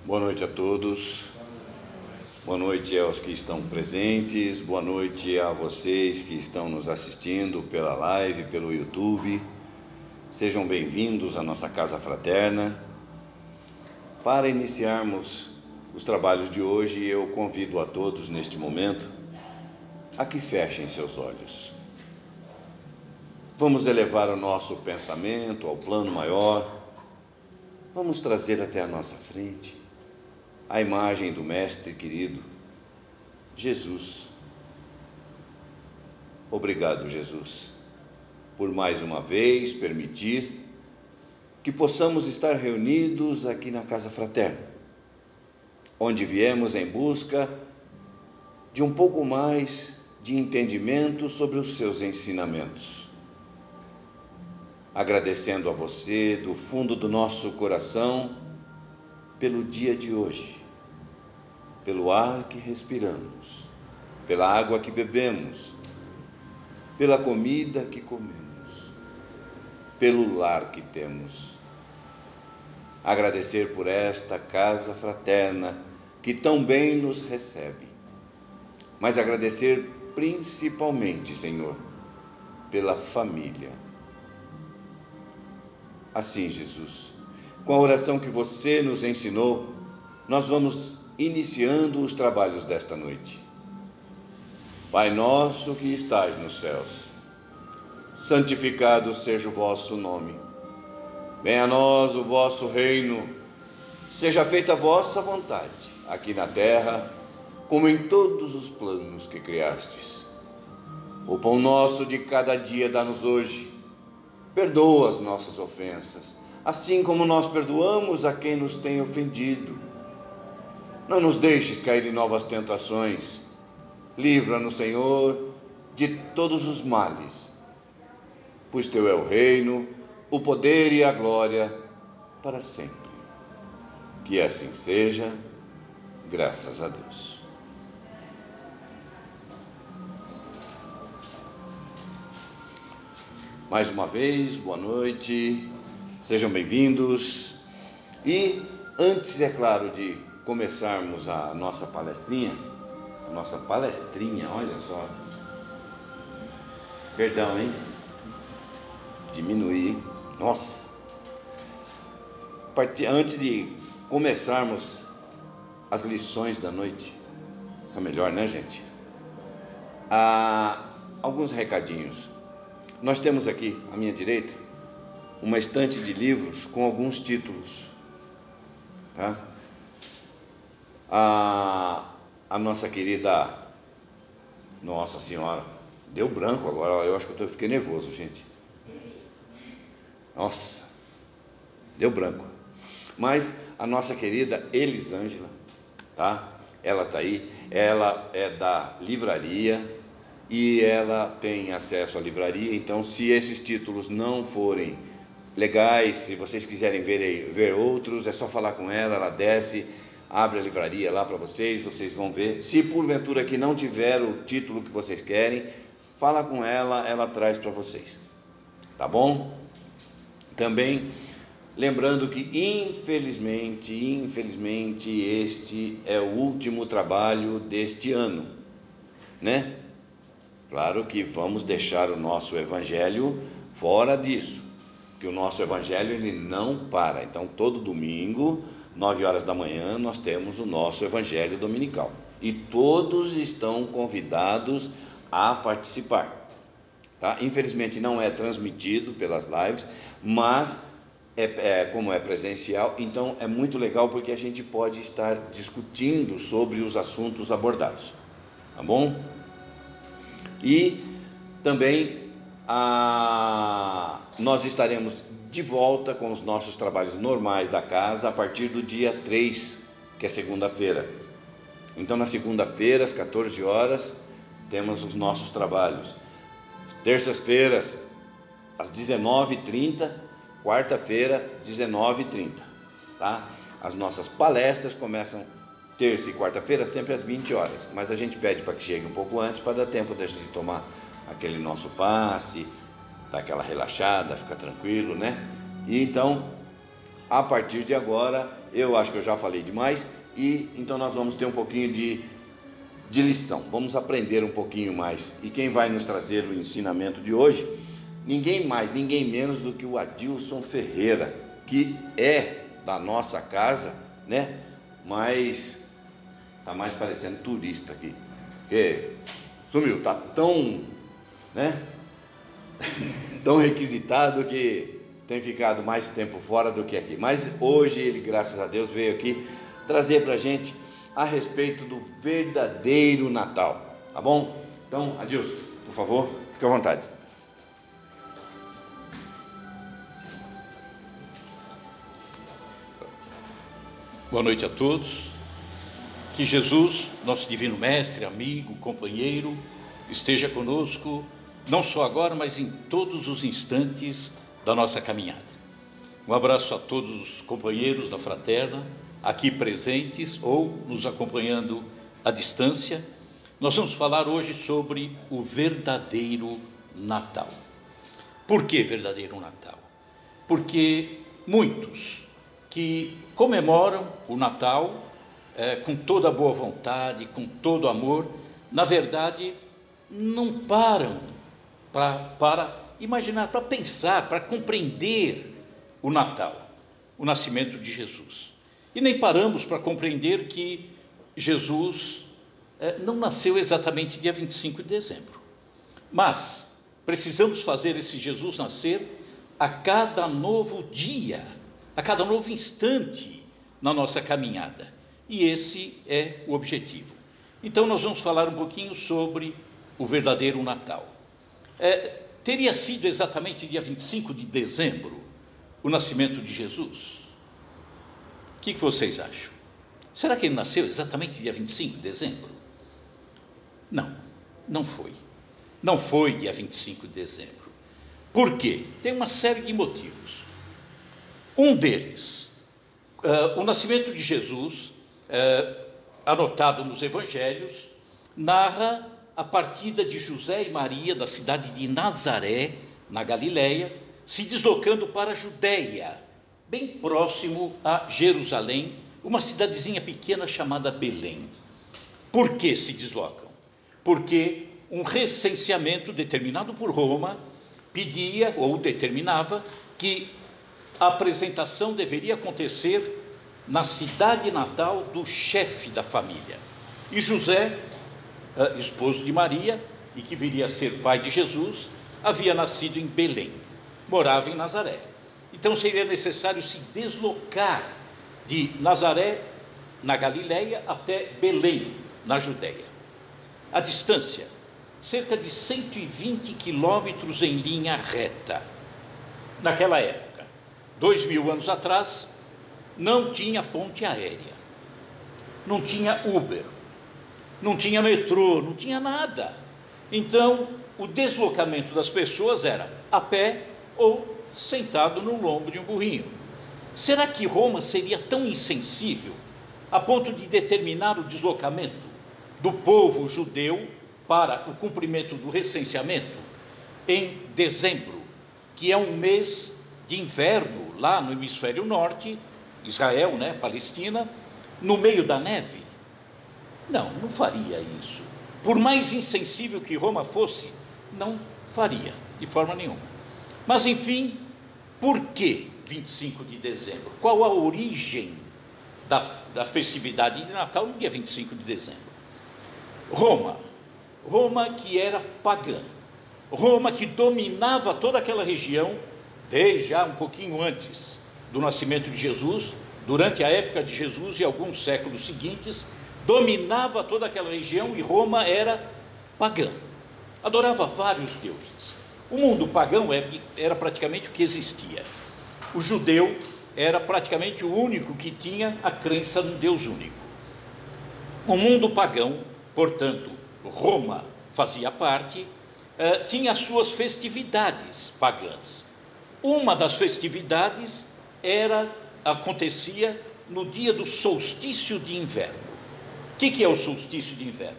Boa noite a todos, boa noite aos que estão presentes, boa noite a vocês que estão nos assistindo pela live, pelo YouTube. Sejam bem-vindos à nossa Casa Fraterna. Para iniciarmos os trabalhos de hoje, eu convido a todos neste momento a que fechem seus olhos. Vamos elevar o nosso pensamento ao plano maior, vamos trazer até a nossa frente a imagem do Mestre querido, Jesus. Obrigado, Jesus, por mais uma vez permitir que possamos estar reunidos aqui na Casa Fraterna, onde viemos em busca de um pouco mais de entendimento sobre os seus ensinamentos. Agradecendo a você do fundo do nosso coração pelo dia de hoje, pelo ar que respiramos, pela água que bebemos, pela comida que comemos, pelo lar que temos. Agradecer por esta Casa Fraterna que tão bem nos recebe, mas agradecer principalmente, Senhor, pela família. Assim, Jesus, com a oração que você nos ensinou, nós vamos iniciando os trabalhos desta noite. Pai nosso que estais nos céus, santificado seja o vosso nome. Venha a nós o vosso reino, seja feita a vossa vontade, aqui na terra, como em todos os planos que criastes. O pão nosso de cada dia dá-nos hoje. Perdoa as nossas ofensas, assim como nós perdoamos a quem nos tem ofendido. Não nos deixes cair em novas tentações. Livra-nos, Senhor, de todos os males, pois teu é o reino, o poder e a glória para sempre. Que assim seja, graças a Deus. Mais uma vez, boa noite, sejam bem-vindos. E antes, é claro, de começarmos a nossa palestrinha, olha só, perdão, hein? Diminuir, nossa. Antes de começarmos as lições da noite, fica melhor, né, gente? Alguns recadinhos. Nós temos aqui, à minha direita, uma estante de livros com alguns títulos, tá? A nossa querida Nossa Senhora, deu branco agora, eu acho que eu fiquei nervoso, gente. Nossa, deu branco. Mas a nossa querida Elisângela, tá? Ela está aí, ela é da livraria e ela tem acesso à livraria. Então, se esses títulos não forem legais, se vocês quiserem ver outros, é só falar com ela, ela desce, abre a livraria lá para vocês, vocês vão ver. Se porventura que não tiver o título que vocês querem, fala com ela, ela traz para vocês, tá bom? Também lembrando que infelizmente este é o último trabalho deste ano, né? Claro que vamos deixar o nosso evangelho fora disso, que o nosso evangelho ele não para. Então todo domingo, 9 horas da manhã, nós temos o nosso evangelho dominical. E todos estão convidados a participar, tá? Infelizmente não é transmitido pelas lives, mas como é presencial, então é muito legal porque a gente pode estar discutindo sobre os assuntos abordados, tá bom? E também nós estaremos de volta com os nossos trabalhos normais da casa a partir do dia 3, que é segunda-feira. Então, na segunda-feira, às 14 horas, temos os nossos trabalhos. Terças-feiras, às 19h30, quarta-feira, 19h30, tá? As nossas palestras começam terça e quarta-feira, sempre às 20 horas, mas a gente pede para que chegue um pouco antes, para dar tempo da gente tomar aquele nosso passe, dar aquela relaxada, ficar tranquilo, né? E então, A partir de agora, eu acho que eu já falei demais, e então nós vamos ter um pouquinho de lição, vamos aprender um pouquinho mais. E quem vai nos trazer o ensinamento de hoje, ninguém mais, ninguém menos do que o Adilson Ferreira, que é da nossa casa, né? Mas tá mais parecendo turista aqui, porque sumiu, tá tão, né? tão requisitado que tem ficado mais tempo fora do que aqui. Mas hoje ele, graças a Deus, veio aqui trazer para a gente a respeito do verdadeiro Natal, tá bom? Então, Adilson, por favor, fique à vontade. Boa noite a todos. Que Jesus, nosso divino mestre, amigo, companheiro, esteja conosco, não só agora, mas em todos os instantes da nossa caminhada. Um abraço a todos os companheiros da Fraterna, aqui presentes ou nos acompanhando à distância. Nós vamos falar hoje sobre o verdadeiro Natal. Por que verdadeiro Natal? Porque muitos que comemoram o Natal com toda a boa vontade, com todo amor, na verdade não param para imaginar, para pensar, para compreender o Natal, o nascimento de Jesus. E nem paramos para compreender que Jesus não nasceu exatamente dia 25 de dezembro. Mas precisamos fazer esse Jesus nascer a cada novo dia, a cada novo instante na nossa caminhada. E esse é o objetivo. Então nós vamos falar um pouquinho sobre o verdadeiro Natal. Teria sido exatamente dia 25 de dezembro o nascimento de Jesus? O que vocês acham? Será que ele nasceu exatamente dia 25 de dezembro? Não, não foi. Não foi dia 25 de dezembro. Por quê? Tem uma série de motivos. Um deles, o nascimento de Jesus, anotado nos evangelhos, narra a partida de José e Maria da cidade de Nazaré, na Galileia, se deslocando para a Judéia, bem próximo a Jerusalém, uma cidadezinha pequena chamada Belém. Por que se deslocam? Porque um recenseamento determinado por Roma pedia ou determinava que a apresentação deveria acontecer na cidade natal do chefe da família. E José, esposo de Maria, e que viria a ser pai de Jesus, havia nascido em Belém, morava em Nazaré. Então seria necessário se deslocar de Nazaré, na Galileia, até Belém, na Judéia. A distância, cerca de 120 quilômetros em linha reta. Naquela época, 2000 anos atrás, não tinha ponte aérea, não tinha Uber, não tinha metrô, não tinha nada. Então, o deslocamento das pessoas era a pé ou sentado no lombo de um burrinho. Será que Roma seria tão insensível a ponto de determinar o deslocamento do povo judeu para o cumprimento do recenseamento em dezembro, que é um mês de inverno lá no hemisfério norte, Israel, né, Palestina, no meio da neve? Não, não faria isso. Por mais insensível que Roma fosse, não faria, de forma nenhuma. Mas, enfim, por que 25 de dezembro? Qual a origem da festividade de Natal no dia 25 de dezembro? Roma que era pagã, Roma que dominava toda aquela região, desde já um pouquinho antes do nascimento de Jesus, durante a época de Jesus e alguns séculos seguintes, dominava toda aquela região, e Roma era pagã, adorava vários deuses. O mundo pagão era praticamente o que existia. O judeu era praticamente o único que tinha a crença num Deus único. O mundo pagão, portanto, Roma fazia parte, tinha as suas festividades pagãs. Uma das festividades acontecia no dia do solstício de inverno. O que é o solstício de inverno?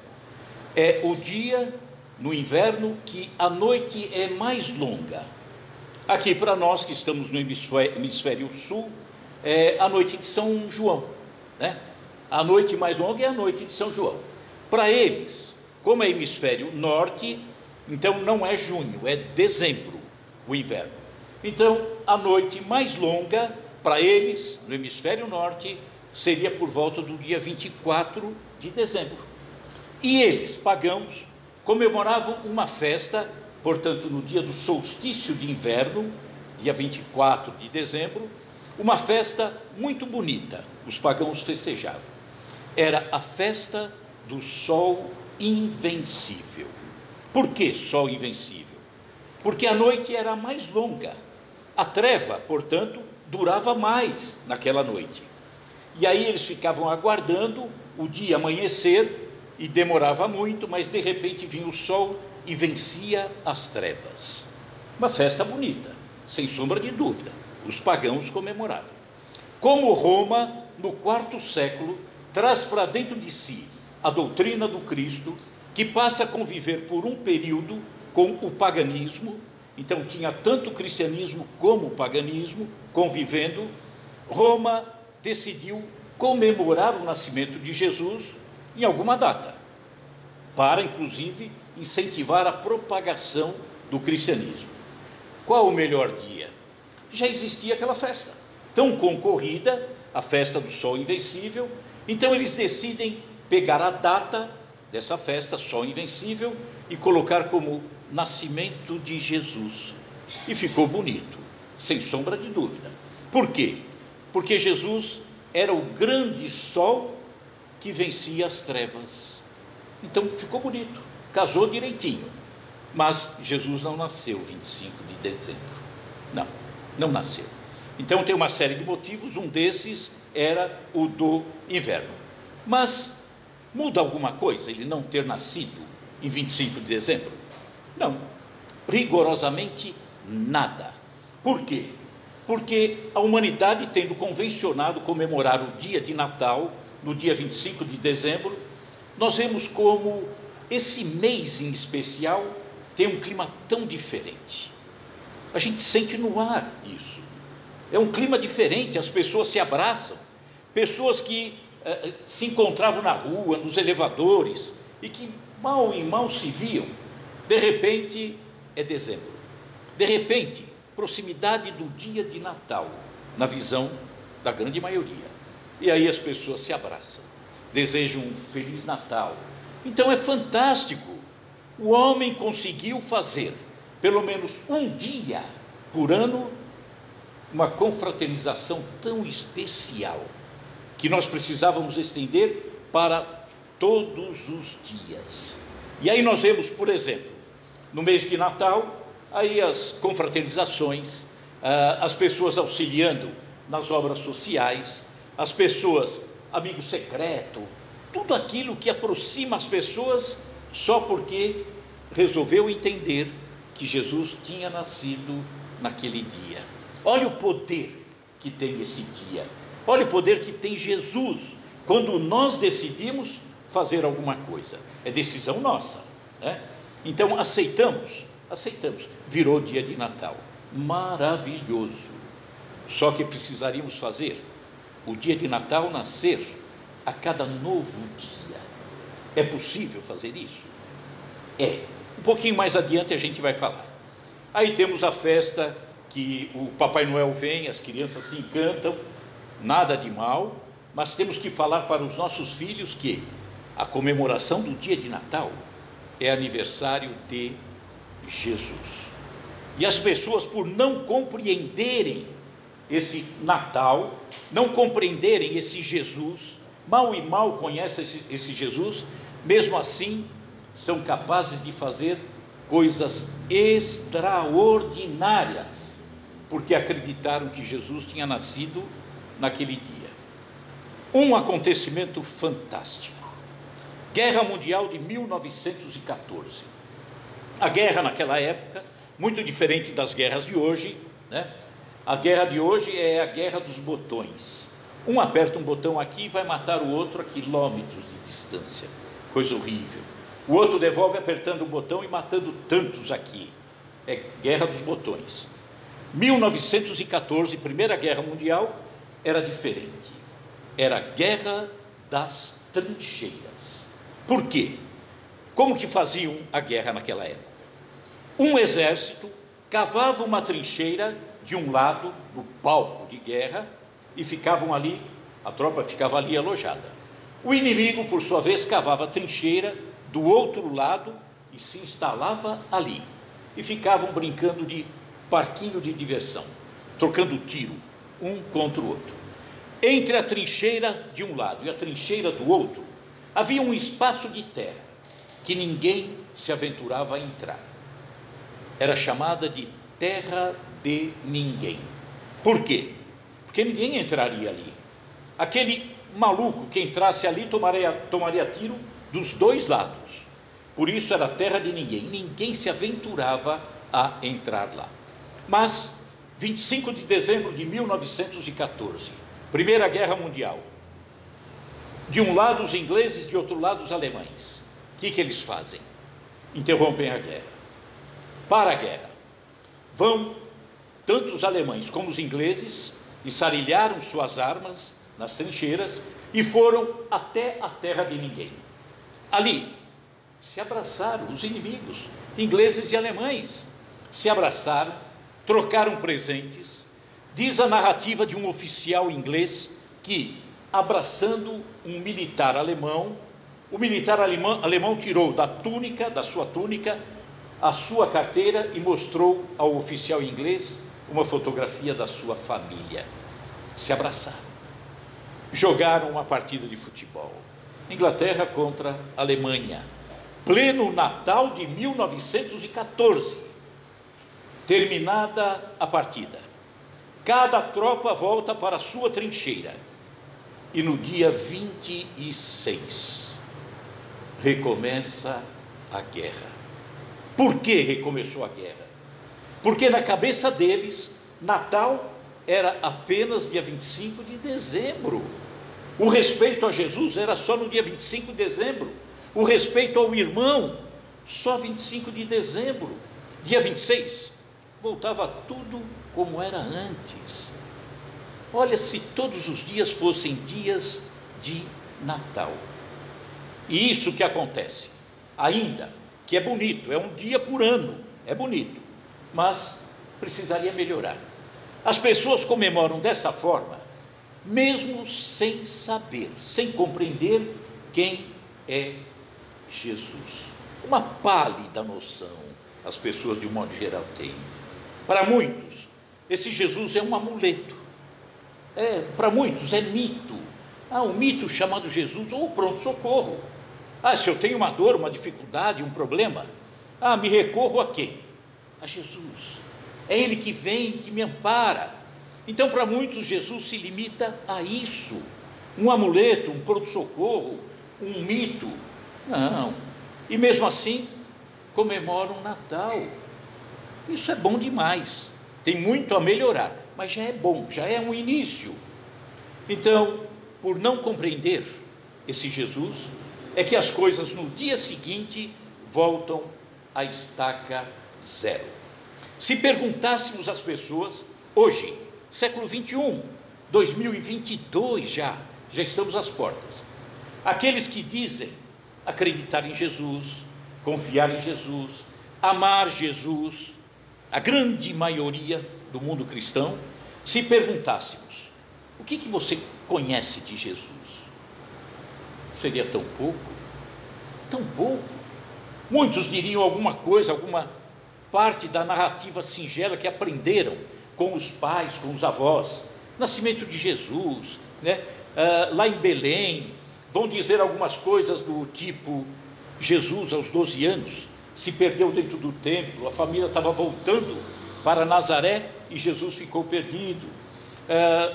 É o dia no inverno que a noite é mais longa. Aqui para nós que estamos no hemisfério sul, a noite de São João, né? A noite mais longa é a noite de São João. Para eles, como é hemisfério norte, então não é junho, é dezembro, o inverno. Então, a noite mais longa, para eles, no hemisfério norte, seria por volta do dia 24 de dezembro. E eles, pagãos, comemoravam uma festa, portanto, no dia do solstício de inverno, dia 24 de dezembro, uma festa muito bonita, os pagãos festejavam. Era a festa do sol invencível. Por que sol invencível? Porque a noite era mais longa, a treva, portanto, durava mais naquela noite. E aí eles ficavam aguardando o dia amanhecer, e demorava muito, mas de repente vinha o sol e vencia as trevas. Uma festa bonita, sem sombra de dúvida, os pagãos comemoravam. Como Roma, no quarto século, traz para dentro de si a doutrina do Cristo, que passa a conviver por um período com o paganismo, então tinha tanto o cristianismo como o paganismo convivendo. Roma decidiu comemorar o nascimento de Jesus em alguma data, para inclusive incentivar a propagação do cristianismo. Qual o melhor dia? Já existia aquela festa, tão concorrida, a festa do sol invencível. Então eles decidem pegar a data dessa festa, sol invencível, e colocar como nascimento de Jesus. E ficou bonito, sem sombra de dúvida. Por quê? Porque Jesus era o grande sol que vencia as trevas. Então ficou bonito, casou direitinho. Mas Jesus não nasceu 25 de dezembro. Não nasceu. Então tem uma série de motivos, um desses era o do inverno. Mas muda alguma coisa ele não ter nascido em 25 de dezembro? Não, rigorosamente nada. Por quê? Porque a humanidade, tendo convencionado comemorar o dia de Natal, no dia 25 de dezembro, nós vemos como esse mês em especial tem um clima tão diferente. A gente sente no ar isso. É um clima diferente, as pessoas se abraçam, pessoas que se encontravam na rua, nos elevadores, e que mal e mal se viam. De repente, é dezembro. De repente, proximidade do dia de Natal, na visão da grande maioria. E aí as pessoas se abraçam, desejam um Feliz Natal. Então é fantástico. O homem conseguiu fazer, pelo menos um dia por ano, uma confraternização tão especial, que nós precisávamos estender para todos os dias. E aí nós vemos, por exemplo, no mês de Natal, aí as confraternizações, as pessoas auxiliando nas obras sociais, as pessoas, amigo secreto, tudo aquilo que aproxima as pessoas só porque resolveu entender que Jesus tinha nascido naquele dia. Olha o poder que tem esse dia, olha o poder que tem Jesus, quando nós decidimos fazer alguma coisa, é decisão nossa, né? Então aceitamos, virou dia de Natal, maravilhoso, só que precisaríamos fazer o dia de Natal nascer a cada novo dia. É possível fazer isso? É. Um pouquinho mais adiante a gente vai falar. Aí temos a festa que o Papai Noel vem, as crianças se encantam, nada de mal, mas temos que falar para os nossos filhos que a comemoração do dia de Natal é aniversário de Jesus. E as pessoas, por não compreenderem esse Natal, não compreenderem esse Jesus, mal e mal conhecem esse Jesus, mesmo assim são capazes de fazer coisas extraordinárias, porque acreditaram que Jesus tinha nascido naquele dia. Um acontecimento fantástico, Guerra Mundial de 1914. A guerra naquela época, muito diferente das guerras de hoje, né? A guerra de hoje é a guerra dos botões. Um aperta um botão aqui e vai matar o outro a quilômetros de distância. Coisa horrível. O outro devolve apertando o botão e matando tantos aqui. É guerra dos botões. 1914, Primeira Guerra Mundial, era diferente. Era a guerra das trincheiras. Por quê? Como que faziam a guerra naquela época? Um exército cavava uma trincheira de um lado do palco de guerra e ficavam ali, a tropa ficava ali alojada. O inimigo, por sua vez, cavava a trincheira do outro lado e se instalava ali. E ficavam brincando de parquinho de diversão, trocando tiro, um contra o outro. Entre a trincheira de um lado e a trincheira do outro, havia um espaço de terra que ninguém se aventurava a entrar. Era chamada de terra de ninguém. Por quê? Porque ninguém entraria ali. Aquele maluco que entrasse ali tomaria tiro dos dois lados. Por isso era terra de ninguém. Ninguém se aventurava a entrar lá. Mas, 25 de dezembro de 1914, Primeira Guerra Mundial, de um lado os ingleses, de outro lado os alemães. O que eles fazem? Interrompem a guerra. Para a guerra. Vão, tanto os alemães como os ingleses, ensarilharam suas armas nas trincheiras e foram até a terra de ninguém. Ali, se abraçaram os inimigos, ingleses e alemães, se abraçaram, trocaram presentes. Diz a narrativa de um oficial inglês que, abraçando um militar alemão, o militar alemão tirou da sua túnica, a sua carteira e mostrou ao oficial inglês uma fotografia da sua família. Se abraçaram. Jogaram uma partida de futebol. Inglaterra contra Alemanha. Pleno Natal de 1914. Terminada a partida. Cada tropa volta para a sua trincheira. E no dia 26, recomeça a guerra. Por que recomeçou a guerra? Porque na cabeça deles, Natal era apenas dia 25 de dezembro. O respeito a Jesus era só no dia 25 de dezembro. O respeito ao irmão, só 25 de dezembro. Dia 26, voltava tudo como era antes. Olha, se todos os dias fossem dias de Natal. E isso que acontece, ainda, que é bonito, é um dia por ano, é bonito, mas precisaria melhorar. As pessoas comemoram dessa forma, mesmo sem saber, sem compreender quem é Jesus. Uma pálida noção as pessoas de um modo geral têm. Para muitos, esse Jesus é um amuleto. Para muitos é mito. Um mito chamado Jesus ou pronto-socorro. Se eu tenho uma dor, uma dificuldade, um problema, me recorro a quem? A Jesus. É Ele que vem, que me ampara. Então, para muitos, Jesus se limita a isso. Um amuleto, um pronto-socorro, um mito. Não. E mesmo assim, comemoram o Natal. Isso é bom demais. Tem muito a melhorar, mas já é bom, já é um início. Então, por não compreender esse Jesus, é que as coisas no dia seguinte voltam à estaca zero. Se perguntássemos às pessoas, hoje, século 21, 2022 já estamos às portas, aqueles que dizem acreditar em Jesus, confiar em Jesus, amar Jesus, a grande maioria do mundo cristão, se perguntássemos, o que você conhece de Jesus? Seria tão pouco, tão pouco. Muitos diriam alguma coisa, alguma parte da narrativa singela que aprenderam com os pais, com os avós, nascimento de Jesus, né? Lá em Belém, vão dizer algumas coisas do tipo, Jesus aos 12 anos, se perdeu dentro do templo, a família estava voltando para Nazaré e Jesus ficou perdido.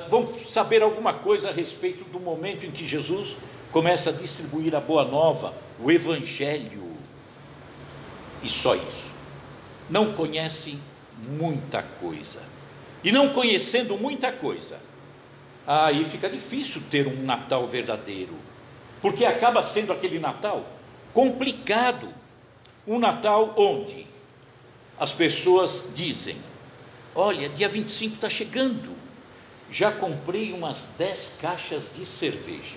Vão saber alguma coisa a respeito do momento em que Jesus começa a distribuir a boa nova, o evangelho, e só isso. Não conhecem muita coisa, e não conhecendo muita coisa, aí fica difícil ter um Natal verdadeiro, porque acaba sendo aquele Natal complicado, um Natal onde as pessoas dizem, olha, dia 25 está chegando, já comprei umas 10 caixas de cerveja.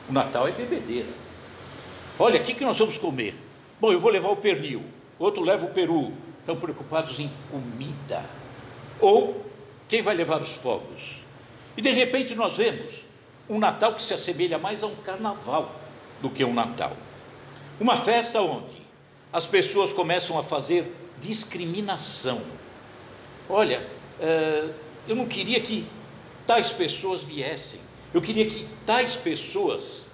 O Natal é bebedeira. Olha, o que nós vamos comer? Bom, eu vou levar o pernil, outro leva o peru. Estão preocupados em comida. Ou quem vai levar os fogos? E de repente nós vemos um Natal que se assemelha mais a um carnaval do que um Natal. Uma festa onde as pessoas começam a fazer discriminação. Olha, eu não queria que tais pessoas viessem, eu queria que tais pessoas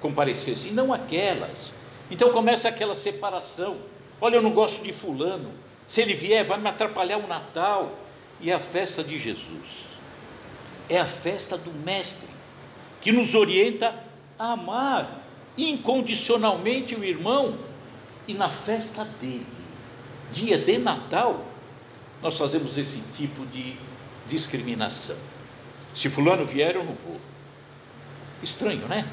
comparecessem, e não aquelas. Então começa aquela separação. Olha, eu não gosto de fulano, se ele vier vai me atrapalhar o Natal. E a festa de Jesus é a festa do Mestre, que nos orienta a amar incondicionalmente o irmão. E na festa dele, dia de Natal, nós fazemos esse tipo de discriminação. Se fulano vier, eu não vou. Estranho, né?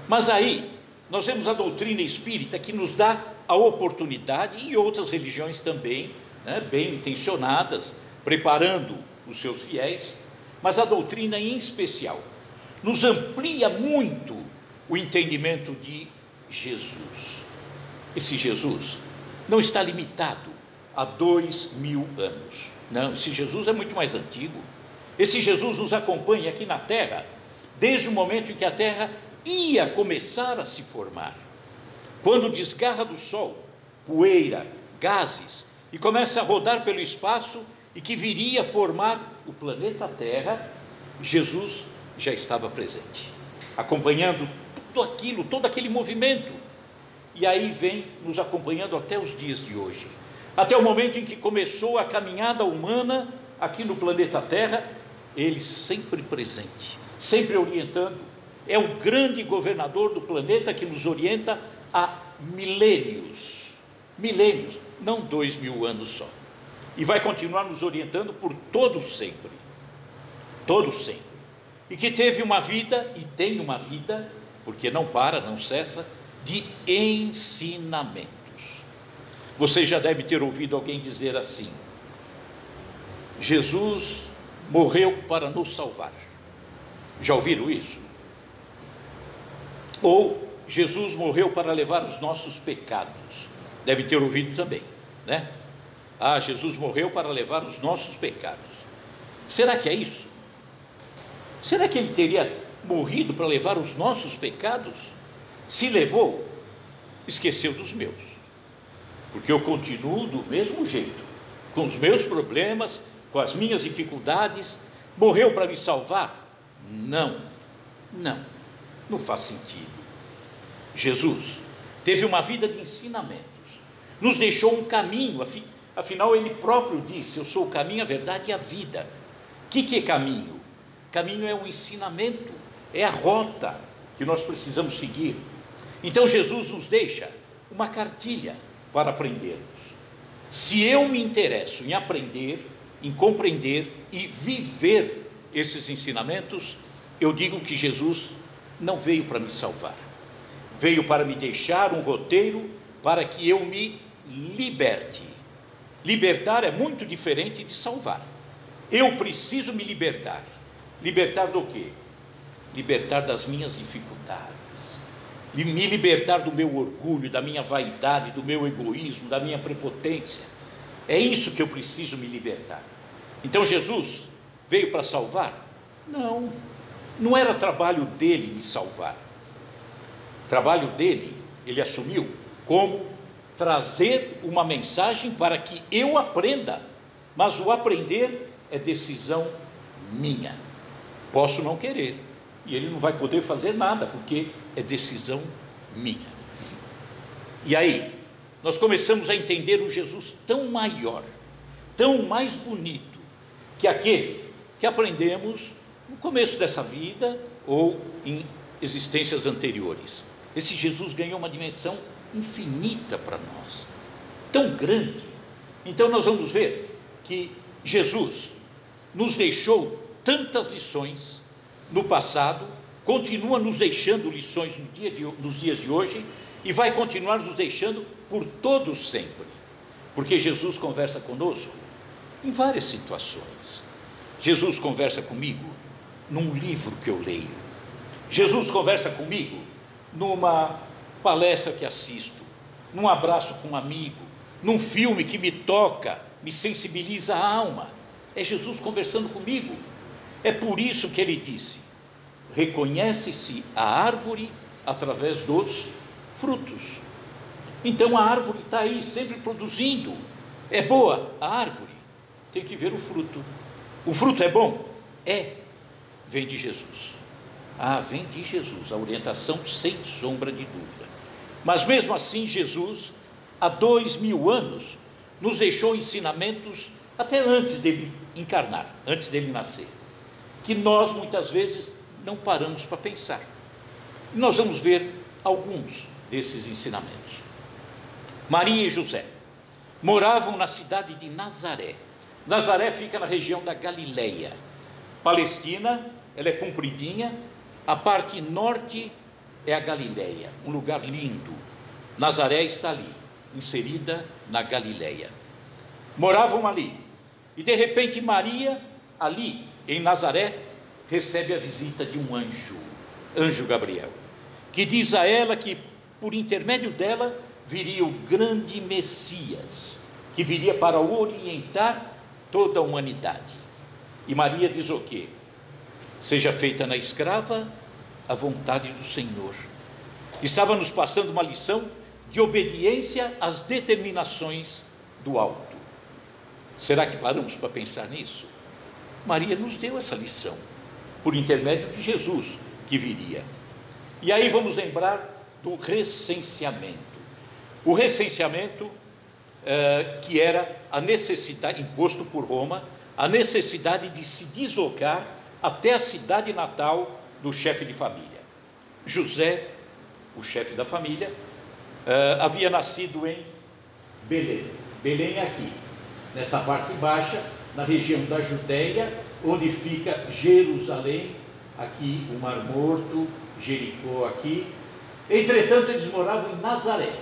Mas aí, nós vemos a doutrina espírita que nos dá a oportunidade, e outras religiões também, né, bem intencionadas, preparando os seus fiéis, mas a doutrina em especial nos amplia muito o entendimento de Jesus. Esse Jesus não está limitado a 2000 anos. Não, esse Jesus é muito mais antigo. Esse Jesus nos acompanha aqui na Terra, desde o momento em que a Terra ia começar a se formar. Quando desgarra do Sol, poeira, gases, e começa a rodar pelo espaço, e que viria a formar o planeta Terra, Jesus já estava presente, acompanhando tudo aquilo, todo aquele movimento. E aí vem nos acompanhando até os dias de hoje, até o momento em que começou a caminhada humana aqui no planeta Terra. Ele sempre presente, sempre orientando. É o grande governador do planeta que nos orienta há milênios, não 2000 anos só, e vai continuar nos orientando por todo sempre, e que teve uma vida, e tem uma vida, porque não para, não cessa, de ensinamentos. Você já deve ter ouvido alguém dizer assim: Jesus morreu para nos salvar. Já ouviram isso? Ou Jesus morreu para levar os nossos pecados. Deve ter ouvido também, né? Ah, Jesus morreu para levar os nossos pecados. Será que é isso? Será que ele teria morrido para levar os nossos pecados? Se levou, esqueceu dos meus, porque eu continuo do mesmo jeito, com os meus problemas, com as minhas dificuldades. Morreu para me salvar? Não faz sentido. Jesus teve uma vida de ensinamentos, nos deixou um caminho, afinal ele próprio disse: eu sou o caminho, a verdade e a vida. O que é caminho? Caminho é um ensinamento, é a rota que nós precisamos seguir. Então Jesus nos deixa uma cartilha para aprendermos. Se eu me interesso em aprender, em compreender e viver esses ensinamentos, eu digo que Jesus não veio para me salvar, veio para me deixar um roteiro para que eu me liberte. Libertar é muito diferente de salvar. Eu preciso me libertar. Libertar do quê? Libertar das minhas dificuldades, me libertar do meu orgulho, da minha vaidade, do meu egoísmo, da minha prepotência. É isso que eu preciso me libertar. Então Jesus veio para salvar? Não era trabalho dele me salvar. Trabalho dele, ele assumiu como trazer uma mensagem para que eu aprenda, mas o aprender é decisão minha. Posso não querer, e ele não vai poder fazer nada, porque é decisão minha. E aí, nós começamos a entender um Jesus tão maior, tão mais bonito, que aquele que aprendemos no começo dessa vida, ou em existências anteriores. Esse Jesus ganhou uma dimensão infinita para nós, tão grande. Então nós vamos ver que Jesus nos deixou tantas lições no passado, continua nos deixando lições nos dias de hoje, e vai continuar nos deixando por todos sempre, porque Jesus conversa conosco em várias situações. Jesus conversa comigo num livro que eu leio. Jesus conversa comigo numa palestra que assisto, num abraço com um amigo, num filme que me toca, me sensibiliza a alma. É Jesus conversando comigo. É por isso que ele disse: reconhece-se a árvore através dos frutos. Então a árvore está aí sempre produzindo. É boa a árvore, tem que ver o fruto. O fruto é bom? É. Vem de Jesus. Vem de Jesus, a orientação sem sombra de dúvida. Mas mesmo assim, Jesus, há 2000 anos, nos deixou ensinamentos até antes dele encarnar, antes dele nascer, que nós muitas vezes não paramos para pensar. E nós vamos ver alguns desses ensinamentos. Maria e José moravam na cidade de Nazaré. Nazaré fica na região da Galileia. Palestina, ela é compridinha, a parte norte é a Galileia, um lugar lindo. Nazaré está ali, inserida na Galileia. Moravam ali, e de repente Maria, ali em Nazaré, recebe a visita de um anjo Gabriel, que diz a ela que por intermédio dela viria o grande Messias, que viria para orientar toda a humanidade. E Maria diz o quê? Seja feita na escrava a vontade do Senhor. Estava nos passando uma lição de obediência às determinações do alto. Será que paramos para pensar nisso? Maria nos deu essa lição, por intermédio de Jesus que viria. E aí vamos lembrar do recenseamento. O recenseamento que era a necessidade, imposto por Roma, a necessidade de se deslocar até a cidade natal do chefe de família. José, o chefe da família, havia nascido em Belém. Belém é aqui, nessa parte baixa, na região da Judeia, onde fica Jerusalém, aqui o Mar Morto, Jericó aqui. Entretanto, eles moravam em Nazaré,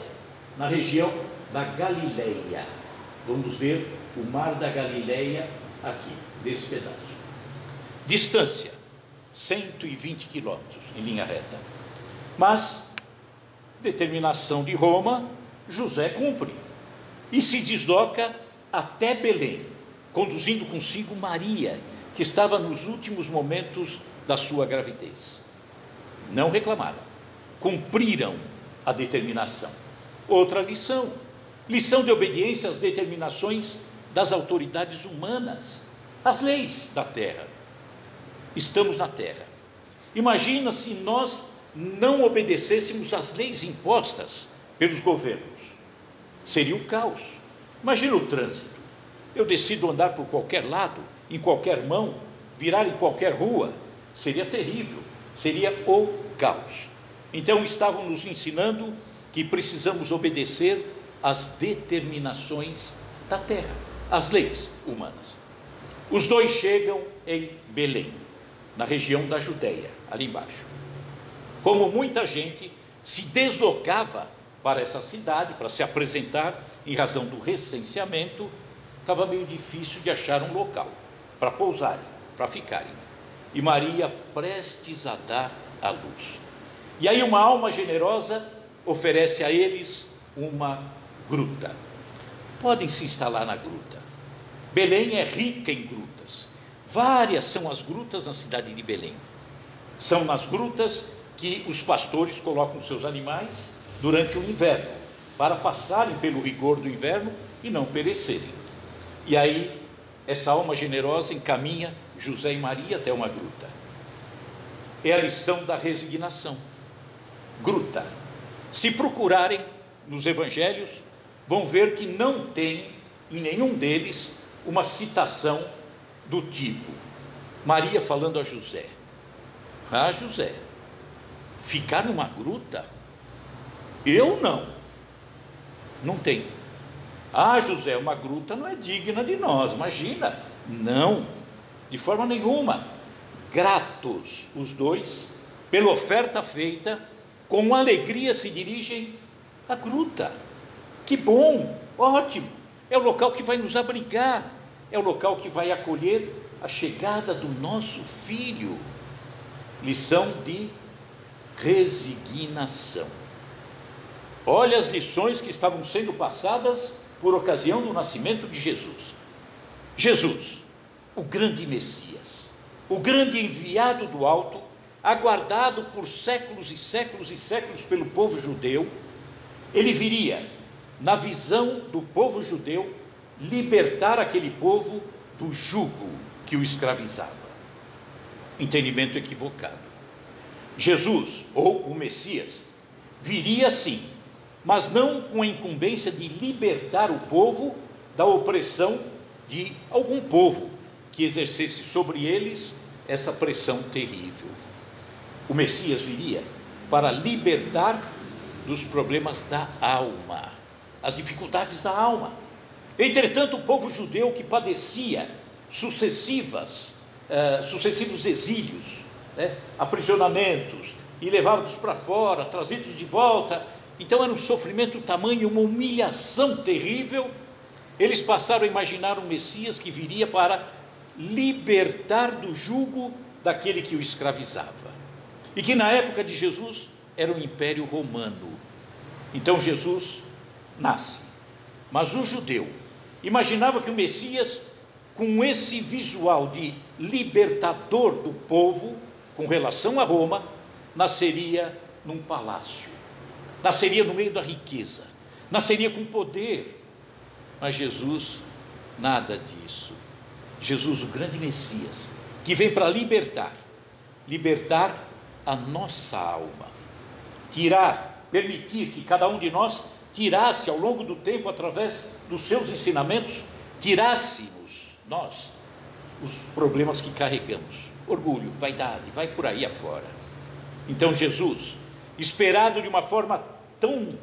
na região da Galileia. Vamos ver o Mar da Galileia aqui, desse pedaço. Distância, 120 quilômetros em linha reta. Mas, determinação de Roma, José cumpre e se desloca até Belém, conduzindo consigo Maria, que estava nos últimos momentos da sua gravidez. Não reclamaram, cumpriram a determinação. Outra lição, lição de obediência às determinações das autoridades humanas, às leis da terra. Estamos na terra. Imagina se nós não obedecêssemos às leis impostas pelos governos. Seria o caos. Imagina o trânsito. Eu decido andar por qualquer lado, em qualquer mão, virar em qualquer rua. Seria terrível, seria o caos. Então estavam nos ensinando que precisamos obedecer às determinações da terra, às leis humanas. Os dois chegam em Belém, na região da Judeia, ali embaixo. Como muita gente se deslocava para essa cidade, para se apresentar, em razão do recenseamento, estava meio difícil de achar um local para pousarem, para ficarem. E Maria prestes a dar à luz. E aí uma alma generosa oferece a eles uma gruta. Podem se instalar na gruta. Belém é rica em grutas. Várias são as grutas na cidade de Belém. São nas grutas que os pastores colocam seus animais durante o inverno, para passarem pelo rigor do inverno e não perecerem. E aí, essa alma generosa encaminha José e Maria até uma gruta. É a lição da resignação. Gruta. Se procurarem nos evangelhos, vão ver que não tem em nenhum deles uma citação do tipo Maria falando a José: José, ficar numa gruta? Eu não tem. José, uma gruta não é digna de nós, imagina. Não, de forma nenhuma. Gratos os dois pela oferta feita, com alegria se dirigem à gruta. Que bom, ótimo, é o local que vai nos abrigar, é o local que vai acolher a chegada do nosso filho. Lição de resignação. Olha as lições que estavam sendo passadas por ocasião do nascimento de Jesus. Jesus, o grande Messias, o grande enviado do alto, aguardado por séculos e séculos e séculos pelo povo judeu, ele viria, na visão do povo judeu, libertar aquele povo do jugo que o escravizava. Entendimento equivocado. Jesus, ou o Messias, viria sim, mas não com a incumbência de libertar o povo da opressão de algum povo que exercesse sobre eles essa pressão terrível. O Messias viria para libertar dos problemas da alma, as dificuldades da alma. Entretanto, o povo judeu que padecia sucessivos exílios, aprisionamentos, e levados para fora, trazidos de volta, então era um sofrimento tamanho, uma humilhação terrível. Eles passaram a imaginar um Messias que viria para libertar do jugo daquele que o escravizava, e que na época de Jesus era o Império Romano. Então Jesus nasce, mas o judeu imaginava que o Messias, com esse visual de libertador do povo com relação a Roma, nasceria num palácio, nasceria no meio da riqueza, nasceria com poder. Mas Jesus, nada disso. Jesus, o grande Messias, que vem para libertar a nossa alma, permitir que cada um de nós tirasse ao longo do tempo, através dos seus ensinamentos, tirássemos nós os problemas que carregamos, orgulho, vaidade, vai por aí afora. Então Jesus, esperado de uma forma tão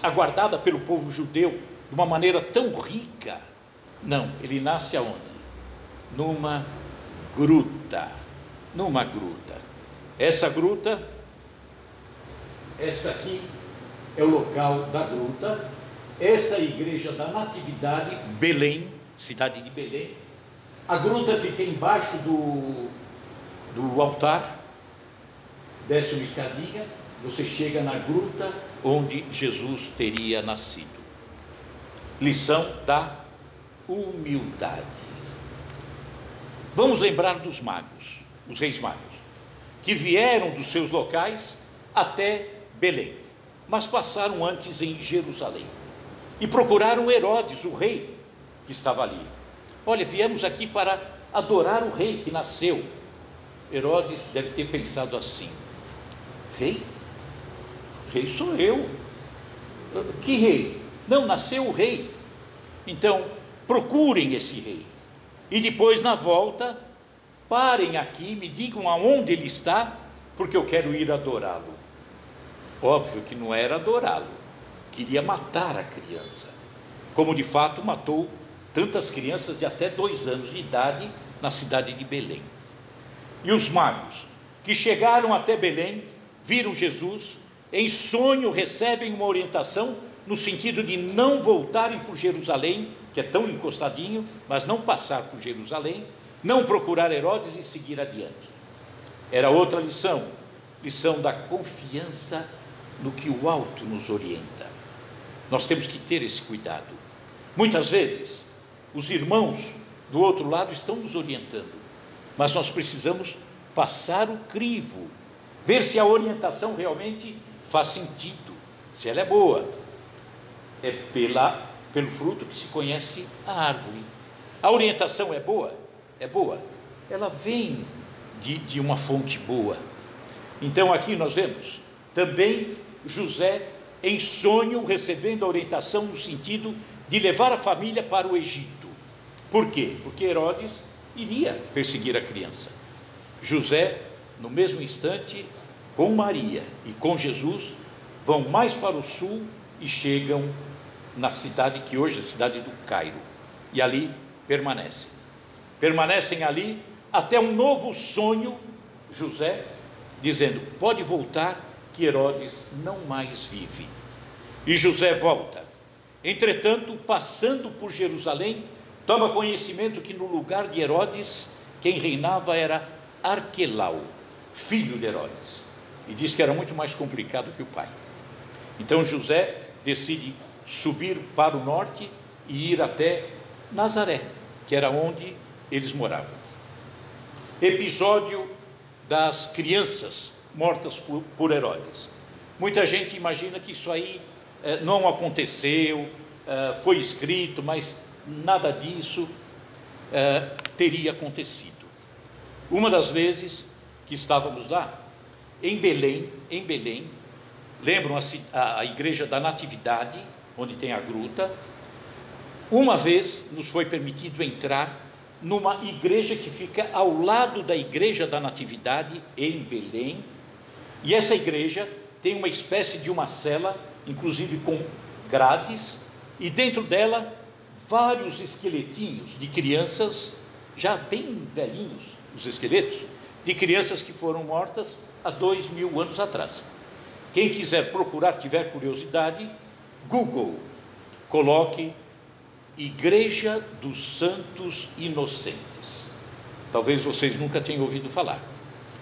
aguardada pelo povo judeu, de uma maneira tão rica, não, ele nasce aonde? Numa gruta. Essa gruta, essa aqui é o local da gruta. Esta é a igreja da Natividade, Belém, cidade de Belém. A gruta fica embaixo do altar, desce uma escadinha, você chega na gruta onde Jesus teria nascido. Lição da humildade. Vamos lembrar dos magos, os reis magos, que vieram dos seus locais até Belém, mas passaram antes em Jerusalém e procuraram Herodes, o rei que estava ali. Olha, viemos aqui para adorar o rei que nasceu. Herodes deve ter pensado assim: rei? Rei sou eu. Que rei? Não, nasceu o rei. Então, procurem esse rei. E depois, na volta, parem aqui, me digam aonde ele está, porque eu quero ir adorá-lo. Óbvio que não era adorá-lo, queria matar a criança, como de fato matou tantas crianças de até 2 anos de idade na cidade de Belém. E os magos que chegaram até Belém, viram Jesus, em sonho recebem uma orientação no sentido de não voltarem por Jerusalém, que é tão encostadinho, mas não passar por Jerusalém, não procurar Herodes e seguir adiante. Era outra lição, lição da confiança no que o alto nos orienta. Nós temos que ter esse cuidado. Muitas vezes, os irmãos do outro lado estão nos orientando, mas nós precisamos passar o crivo, ver se a orientação realmente faz sentido, se ela é boa. É pelo fruto que se conhece a árvore. A orientação é boa? É boa. Ela vem de uma fonte boa. Então aqui nós vemos também José em sonho recebendo a orientação no sentido de levar a família para o Egito. Por quê? Porque Herodes iria perseguir a criança. José, no mesmo instante, com Maria e com Jesus, vão mais para o sul e chegam na cidade que hoje é a cidade do Cairo, e ali permanecem ali até um novo sonho, José dizendo: pode voltar que Herodes não mais vive. E José volta. Entretanto, passando por Jerusalém, toma conhecimento que no lugar de Herodes, quem reinava era Arquelau, filho de Herodes, e diz que era muito mais complicado que o pai. Então José decide subir para o norte e ir até Nazaré, que era onde eles moravam. Episódio das crianças mortas por Herodes. Muita gente imagina que isso aí não aconteceu, foi escrito, mas nada disso teria acontecido. Uma das vezes que estávamos lá, em Belém, lembram a igreja da Natividade, onde tem a gruta? Uma vez nos foi permitido entrar numa igreja que fica ao lado da igreja da Natividade, em Belém, e essa igreja tem uma espécie de uma cela, inclusive com grades, e dentro dela vários esqueletinhos de crianças, já bem velhinhos, os esqueletos, de crianças que foram mortas há 2000 anos atrás. Quem quiser procurar, tiver curiosidade, Google, coloque Igreja dos Santos Inocentes. Talvez vocês nunca tenham ouvido falar.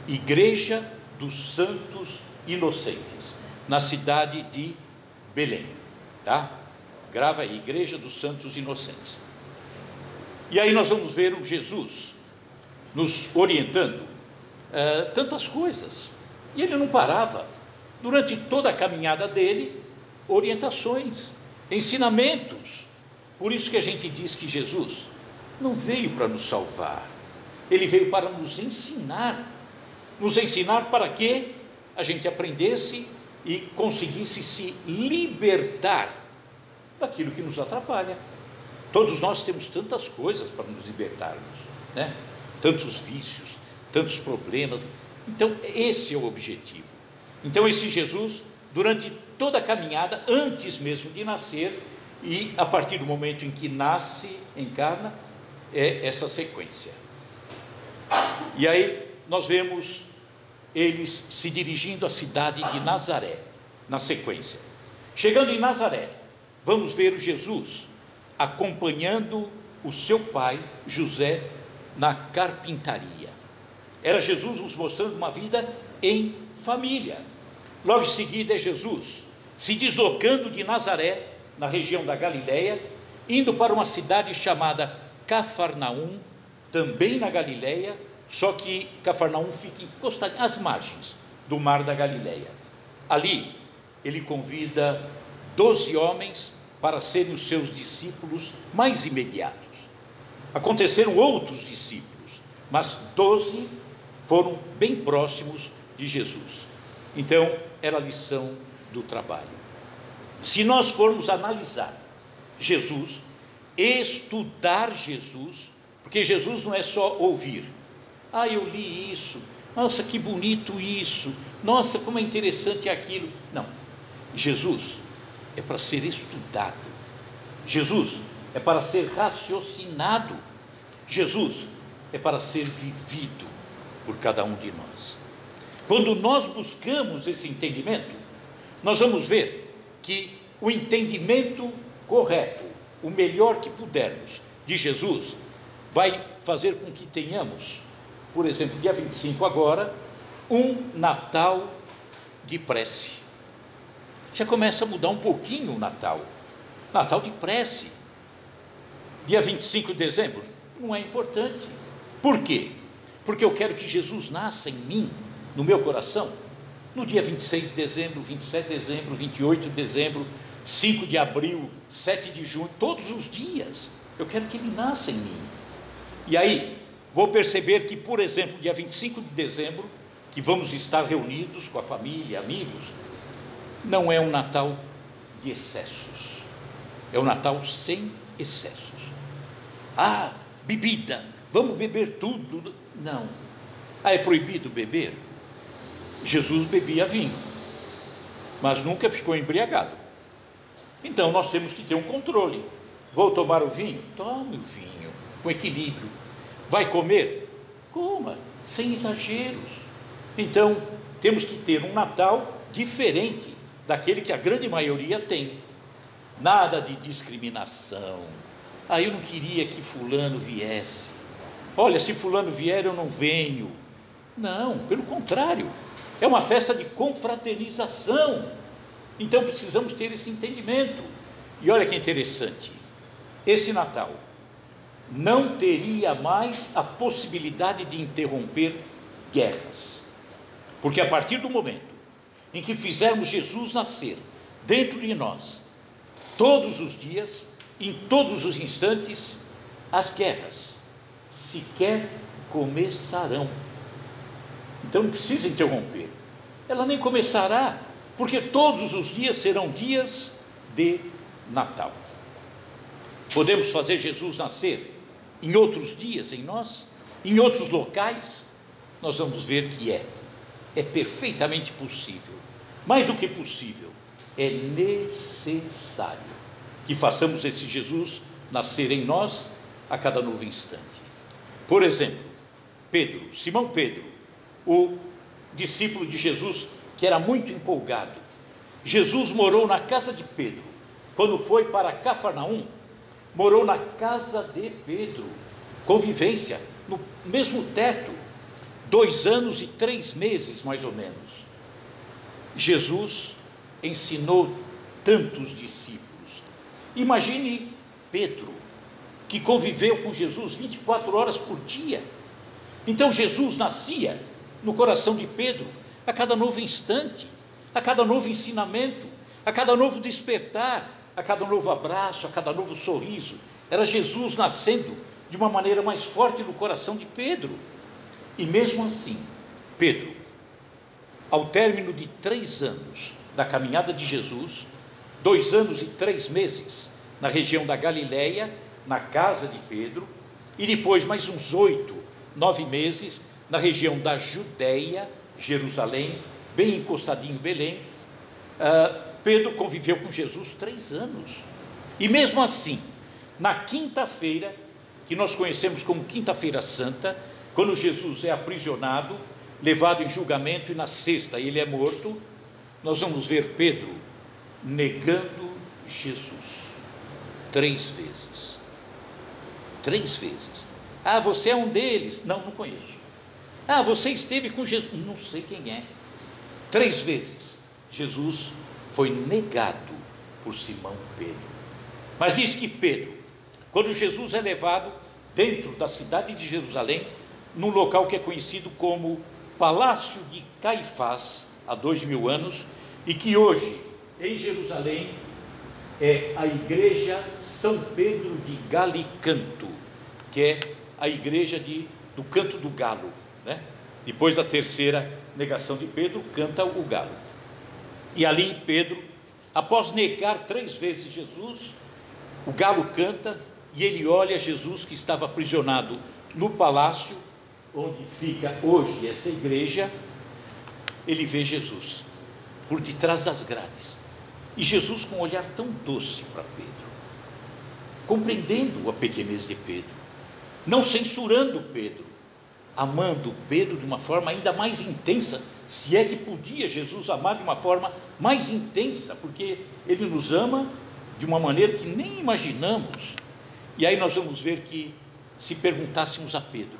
Igreja dos Santos Inocentes, na cidade de Belém, tá? Grava aí, Igreja dos Santos Inocentes. E aí nós vamos ver o Jesus nos orientando tantas coisas, e ele não parava, durante toda a caminhada dele, orientações, ensinamentos. Por isso que a gente diz que Jesus não veio para nos salvar, ele veio para nos ensinar para que a gente aprendesse e conseguisse se libertar daquilo que nos atrapalha. Todos nós temos tantas coisas para nos libertarmos, né? Tantos vícios, tantos problemas. Então esse é o objetivo. Então esse Jesus, durante toda a caminhada, antes mesmo de nascer, e a partir do momento em que nasce, encarna, é essa sequência. E aí nós vemos eles se dirigindo à cidade de Nazaré, na sequência. Chegando em Nazaré, vamos ver Jesus acompanhando o seu pai, José, na carpintaria. Era Jesus nos mostrando uma vida em família. Logo em seguida é Jesus se deslocando de Nazaré, na região da Galileia, indo para uma cidade chamada Cafarnaum, também na Galileia, só que Cafarnaum fica encostado às margens do mar da Galileia. Ali ele convida 12 homens para serem os seus discípulos mais imediatos. Aconteceram outros discípulos, mas 12 foram bem próximos de Jesus. Então era a lição do trabalho. Se nós formos analisar Jesus, estudar Jesus, porque Jesus não é só ouvir. Ah, eu li isso, nossa, que bonito isso, nossa, como é interessante aquilo. Não, Jesus é para ser estudado, Jesus é para ser raciocinado, Jesus é para ser vivido por cada um de nós. Quando nós buscamos esse entendimento, nós vamos ver que o entendimento correto, o melhor que pudermos de Jesus, vai fazer com que tenhamos, por exemplo, dia 25 agora, um Natal de prece. Já começa a mudar um pouquinho o Natal de prece. Dia 25 de dezembro não é importante. Por quê? Porque eu quero que Jesus nasça em mim, no meu coração, no dia 26 de dezembro, 27 de dezembro, 28 de dezembro, 5 de abril, 7 de junho, todos os dias, eu quero que ele nasça em mim. E aí, vou perceber que, por exemplo, dia 25 de dezembro, que vamos estar reunidos com a família, amigos, não é um Natal de excessos, é um Natal sem excessos. Ah, bebida, vamos beber tudo. Não. Ah, é proibido beber? Jesus bebia vinho, mas nunca ficou embriagado. Então nós temos que ter um controle. Vou tomar o vinho? Tome o vinho, com equilíbrio. Vai comer? Coma, sem exageros. Então temos que ter um Natal diferente daquele que a grande maioria tem. Nada de discriminação. eu não queria que fulano viesse. Olha, se fulano vier eu não venho. Não, pelo contrário, é uma festa de confraternização. Então precisamos ter esse entendimento. E olha que interessante, esse Natal não teria mais a possibilidade de interromper guerras, porque a partir do momento em que fizermos Jesus nascer dentro de nós, todos os dias, em todos os instantes, as guerras sequer começarão. Então não precisa interromper, ela nem começará, porque todos os dias serão dias de Natal. Podemos fazer Jesus nascer em outros dias em nós, em outros locais? Nós vamos ver que é perfeitamente possível. Mais do que possível, é necessário que façamos esse Jesus nascer em nós a cada novo instante. Por exemplo, Pedro, Simão Pedro, o discípulo de Jesus, que era muito empolgado. Jesus morou na casa de Pedro. Quando foi para Cafarnaum, morou na casa de Pedro, convivência, no mesmo teto, 2 anos e 3 meses mais ou menos. Jesus ensinou tantos discípulos. Imagine Pedro, que conviveu com Jesus 24 horas por dia. Então Jesus nascia no coração de Pedro a cada novo instante, a cada novo ensinamento, a cada novo despertar, a cada novo abraço, a cada novo sorriso. Era Jesus nascendo de uma maneira mais forte no coração de Pedro. E mesmo assim, Pedro, ao término de 3 anos da caminhada de Jesus, 2 anos e 3 meses na região da Galileia, na casa de Pedro, e depois mais uns 8, 9 meses na região da Judéia, Jerusalém, bem encostadinho em Belém. Pedro conviveu com Jesus 3 anos, e mesmo assim, na quinta-feira, que nós conhecemos como Quinta-feira Santa, quando Jesus é aprisionado, levado em julgamento, e na sexta ele é morto, nós vamos ver Pedro negando Jesus 3 vezes. 3 vezes. Você é um deles? Não conheço. Você esteve com Jesus? Não sei quem é. 3 vezes Jesus foi negado por Simão Pedro. Mas diz que Pedro, quando Jesus é levado dentro da cidade de Jerusalém, num local que é conhecido como Palácio de Caifás, há 2000 anos, e que hoje, em Jerusalém, é a igreja São Pedro de Galicanto, que é a igreja do canto do galo, né? Depois da terceira negação de Pedro, canta o galo. E ali Pedro, após negar 3 vezes Jesus, o galo canta, e ele olha Jesus, que estava aprisionado no palácio, onde fica hoje essa igreja. Ele vê Jesus por detrás das grades, e Jesus com um olhar tão doce para Pedro, compreendendo a pequenez de Pedro, não censurando Pedro, amando Pedro de uma forma ainda mais intensa, se é que podia Jesus amar de uma forma mais intensa, porque ele nos ama de uma maneira que nem imaginamos. E aí nós vamos ver que, se perguntássemos a Pedro: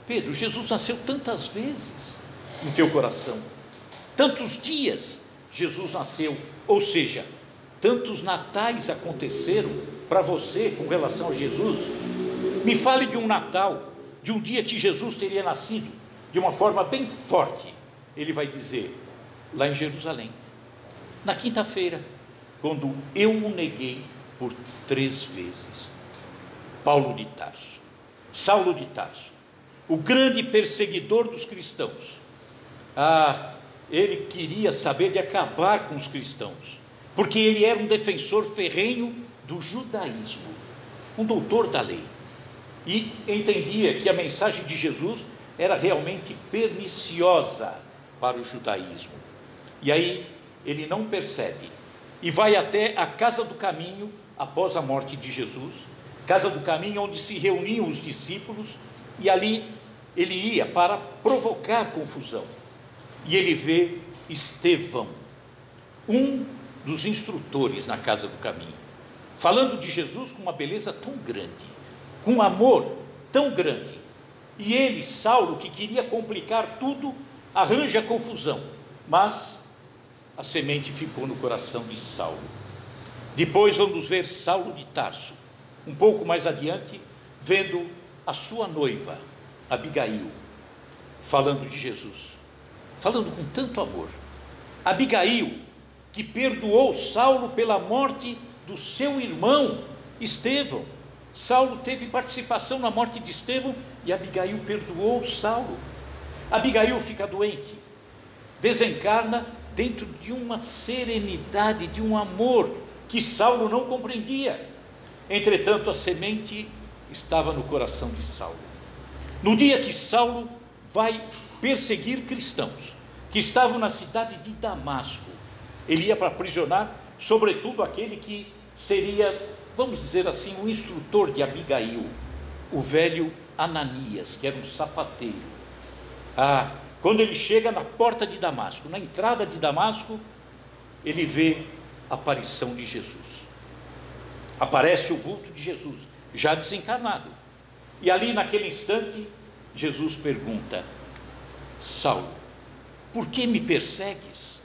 Pedro, Jesus nasceu tantas vezes no teu coração, tantos dias Jesus nasceu, ou seja, tantos natais aconteceram para você com relação a Jesus. Me fale de um Natal, de um dia que Jesus teria nascido de uma forma bem forte. Ele vai dizer: lá em Jerusalém, na quinta-feira, quando eu o neguei por 3 vezes. Paulo de Tarso, Saulo de Tarso, o grande perseguidor dos cristãos, ele queria saber de acabar com os cristãos, porque ele era um defensor ferrenho do judaísmo, um doutor da lei, e entendia que a mensagem de Jesus era realmente perniciosa para o judaísmo. E aí ele não percebe, e vai até a casa do caminho, após a morte de Jesus, casa do caminho onde se reuniam os discípulos, e ali ele ia para provocar confusão, e ele vê Estevão, um dos instrutores na casa do caminho, falando de Jesus com uma beleza tão grande, com um amor tão grande. E ele, Saulo, que queria complicar tudo, arranja confusão, mas a semente ficou no coração de Saulo. Depois vamos ver Saulo de Tarso, um pouco mais adiante, vendo a sua noiva, Abigail, falando de Jesus, falando com tanto amor. Abigail, que perdoou Saulo pela morte do seu irmão Estevão. Saulo teve participação na morte de Estevão e Abigail perdoou Saulo. Abigail fica doente, desencarna dentro de uma serenidade, de um amor que Saulo não compreendia. Entretanto, a semente estava no coração de Saulo. No dia que Saulo vai perseguir cristãos que estavam na cidade de Damasco, ele ia para aprisionar, sobretudo aquele que seria, vamos dizer assim, o instrutor de Abigail, o velho Ananias, que era um sapateiro. Quando ele chega na porta de Damasco, na entrada de Damasco, ele vê a aparição de Jesus. Aparece o vulto de Jesus, já desencarnado. E ali naquele instante, Jesus pergunta: Saulo, por que me persegues?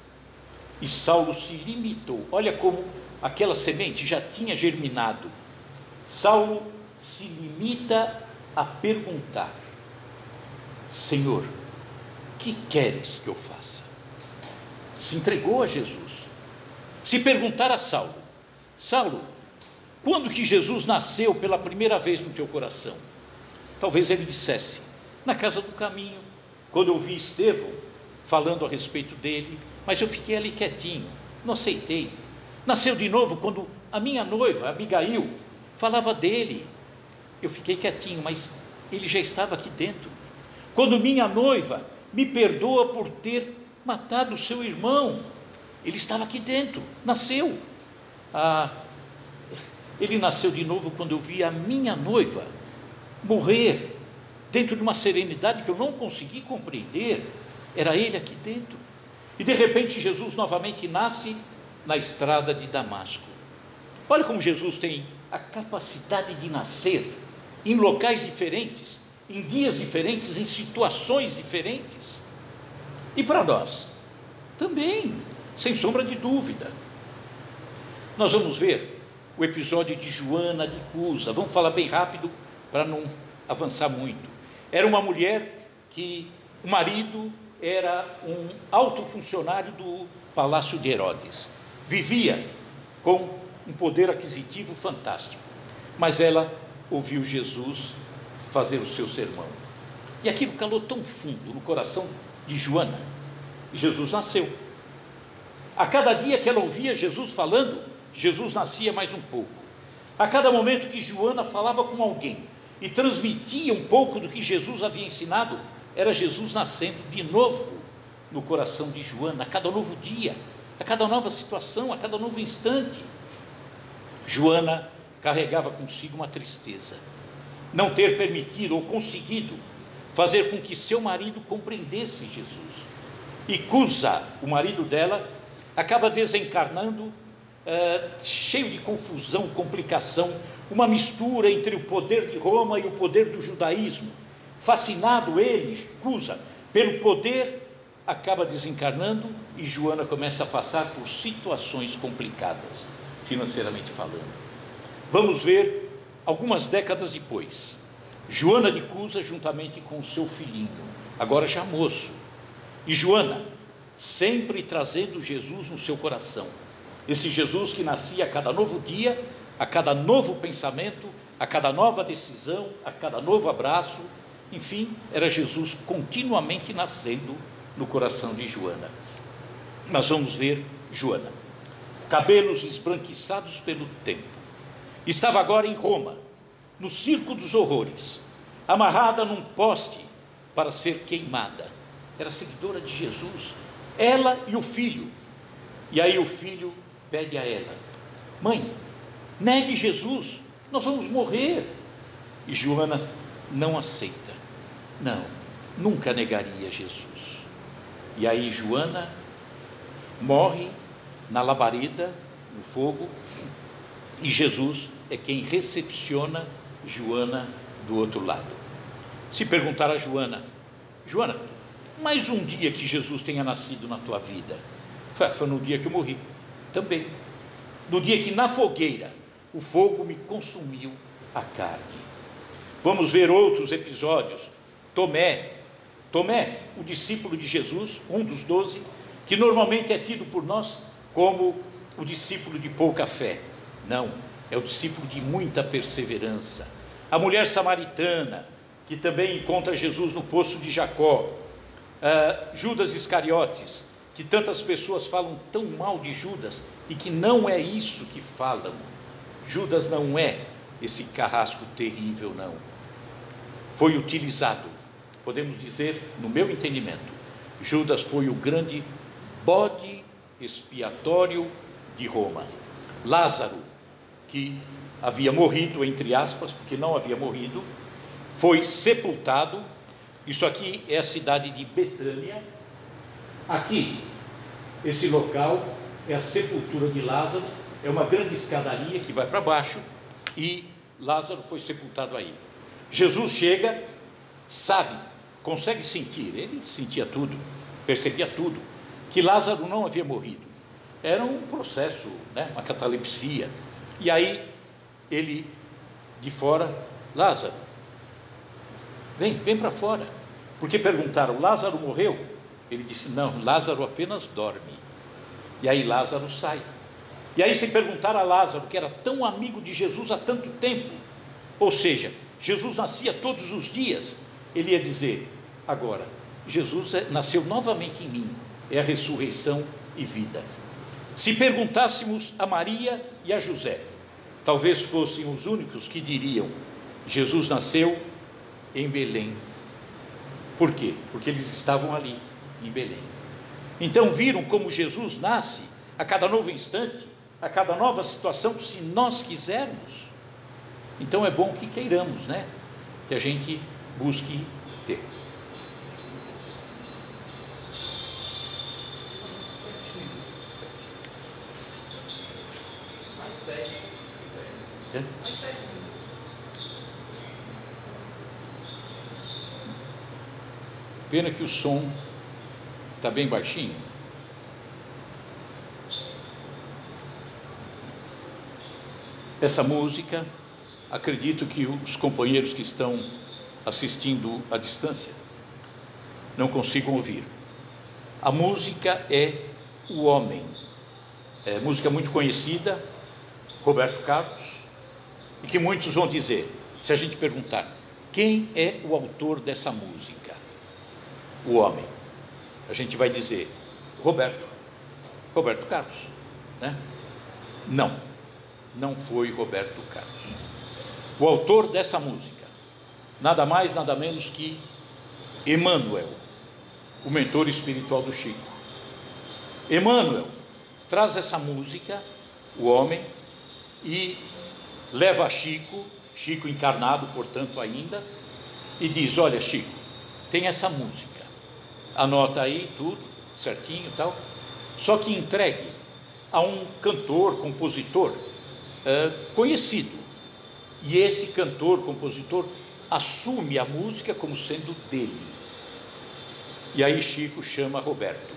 E Saulo se limitou. Olha como aquela semente já tinha germinado. Saulo se limita a perguntar: Senhor, que queres que eu faça? Se entregou a Jesus. Se perguntar a Saulo: Saulo, quando que Jesus nasceu pela primeira vez no teu coração? Talvez ele dissesse: na casa do caminho, quando eu vi Estevão falando a respeito dele, mas eu fiquei ali quietinho, não aceitei. Nasceu de novo quando a minha noiva, Abigail, falava dele, eu fiquei quietinho, mas ele já estava aqui dentro. Quando minha noiva me perdoa por ter matado o seu irmão, ele estava aqui dentro, nasceu. Ele nasceu de novo quando eu vi a minha noiva morrer, dentro de uma serenidade que eu não consegui compreender. Era ele aqui dentro. E de repente Jesus novamente nasce na estrada de Damasco. Olha como Jesus tem a capacidade de nascer em locais diferentes, em dias diferentes, em situações diferentes. E para nós também, sem sombra de dúvida. Nós vamos ver o episódio de Joana de Cusa. Vamos falar bem rápido para não avançar muito. Era uma mulher que o marido era um alto funcionário do palácio de Herodes. Vivia com um poder aquisitivo fantástico. Mas ela ouviu Jesus fazer o seu sermão. E aquilo calou tão fundo no coração de Joana. E Jesus nasceu. A cada dia que ela ouvia Jesus falando, Jesus nascia mais um pouco. A cada momento que Joana falava com alguém e transmitia um pouco do que Jesus havia ensinado, era Jesus nascendo de novo no coração de Joana, a cada novo dia, a cada nova situação, a cada novo instante. Joana carregava consigo uma tristeza, não ter permitido ou conseguido fazer com que seu marido compreendesse Jesus. E Cusa, o marido dela, acaba desencarnando, cheio de confusão, complicação, uma mistura entre o poder de Roma e o poder do judaísmo. Fascinado ele, Cusa, pelo poder, acaba desencarnando e Joana começa a passar por situações complicadas, financeiramente falando. Vamos ver algumas décadas depois, Joana de Cusa juntamente com o seu filhinho, agora já moço, e Joana sempre trazendo Jesus no seu coração, esse Jesus que nascia a cada novo dia, a cada novo pensamento, a cada nova decisão, a cada novo abraço. Enfim, era Jesus continuamente nascendo no coração de Joana. Nós vamos ver Joana, cabelos esbranquiçados pelo tempo, estava agora em Roma, no circo dos horrores, amarrada num poste para ser queimada. Era seguidora de Jesus, ela e o filho. E aí o filho pede a ela: mãe, negue Jesus, nós vamos morrer. E Joana não aceita. Não, nunca negaria Jesus. E aí Joana morre na labareda, no fogo, E Jesus é quem recepciona Joana do outro lado. Se perguntar a Joana, Joana, mais um dia que Jesus tenha nascido na tua vida? Foi no dia que eu morri, também. No dia que na fogueira o fogo me consumiu a carne. Vamos ver outros episódios. Tomé, o discípulo de Jesus, um dos 12, que normalmente é tido por nós como o discípulo de pouca fé. Não, é o discípulo de muita perseverança. A mulher samaritana, que também encontra Jesus no poço de Jacó. Judas Iscariotes, que tantas pessoas falam tão mal de Judas, e que não é isso que falam. Judas não é esse carrasco terrível, não. Foi utilizado, podemos dizer, no meu entendimento, Judas foi o grande bode expiatório de Roma. Lázaro, que havia morrido, entre aspas, porque não havia morrido, foi sepultado. Isso aqui é a cidade de Betânia. Aqui, esse local é a sepultura de Lázaro, é uma grande escadaria que vai para baixo, e Lázaro foi sepultado aí. Jesus chega, sabe, consegue sentir, ele sentia tudo, percebia tudo, que Lázaro não havia morrido. Era um processo, uma catalepsia. E aí, ele, de fora, Lázaro, vem para fora. Porque perguntaram, Lázaro morreu? Ele disse, não, Lázaro apenas dorme. E aí Lázaro sai. E aí se perguntar a Lázaro, que era tão amigo de Jesus há tanto tempo, ou seja, Jesus nascia todos os dias, ele ia dizer, agora, Jesus nasceu novamente em mim, é a ressurreição e vida. Se perguntássemos a Maria e a José, talvez fossem os únicos que diriam, Jesus nasceu em Belém. Por quê? Porque eles estavam ali, em Belém. Então viram como Jesus nasce a cada novo instante, a cada nova situação, se nós quisermos. Então é bom que queiramos, que a gente busque ter. Pena que o som está bem baixinho. Essa música, acredito que os companheiros que estão assistindo à distância não consigam ouvir. A música é O Homem, é música muito conhecida, Roberto Carlos, e que muitos vão dizer, se a gente perguntar, quem é o autor dessa música? O Homem. A gente vai dizer, Roberto Carlos, Não foi Roberto Carlos. O autor dessa música, nada mais, nada menos que Emmanuel, o mentor espiritual do Chico. Emmanuel traz essa música, O Homem, e leva a Chico encarnado, portanto, ainda, e diz, olha, Chico, tem essa música, anota aí tudo, certinho e tal, só que entregue a um cantor, compositor, conhecido, e esse cantor, compositor, assume a música como sendo dele. E aí Chico chama Roberto.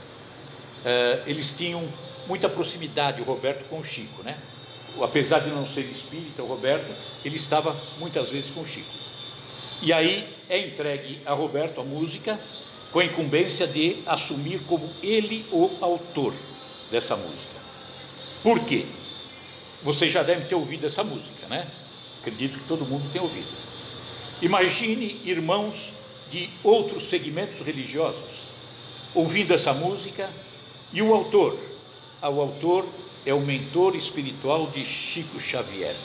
Eles tinham muita proximidade, o Roberto com o Chico, apesar de não ser espírita, o Roberto, ele estava muitas vezes com o Chico. E aí é entregue a Roberto a música, com a incumbência de assumir como ele o autor dessa música. Por quê? Você já deve ter ouvido essa música, Acredito que todo mundo tem ouvido. Imagine irmãos de outros segmentos religiosos ouvindo essa música, e o autor é o mentor espiritual de Chico Xavier.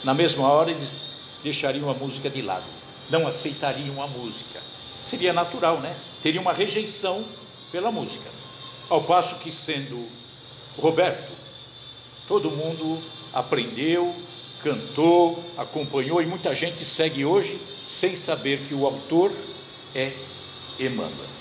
Na mesma hora eles deixariam a música de lado, não aceitariam a música. Seria natural, Teria uma rejeição pela música. Ao passo que, sendo Roberto, todo mundo aprendeu, cantou, acompanhou, e muita gente segue hoje sem saber que o autor é Emmanuel.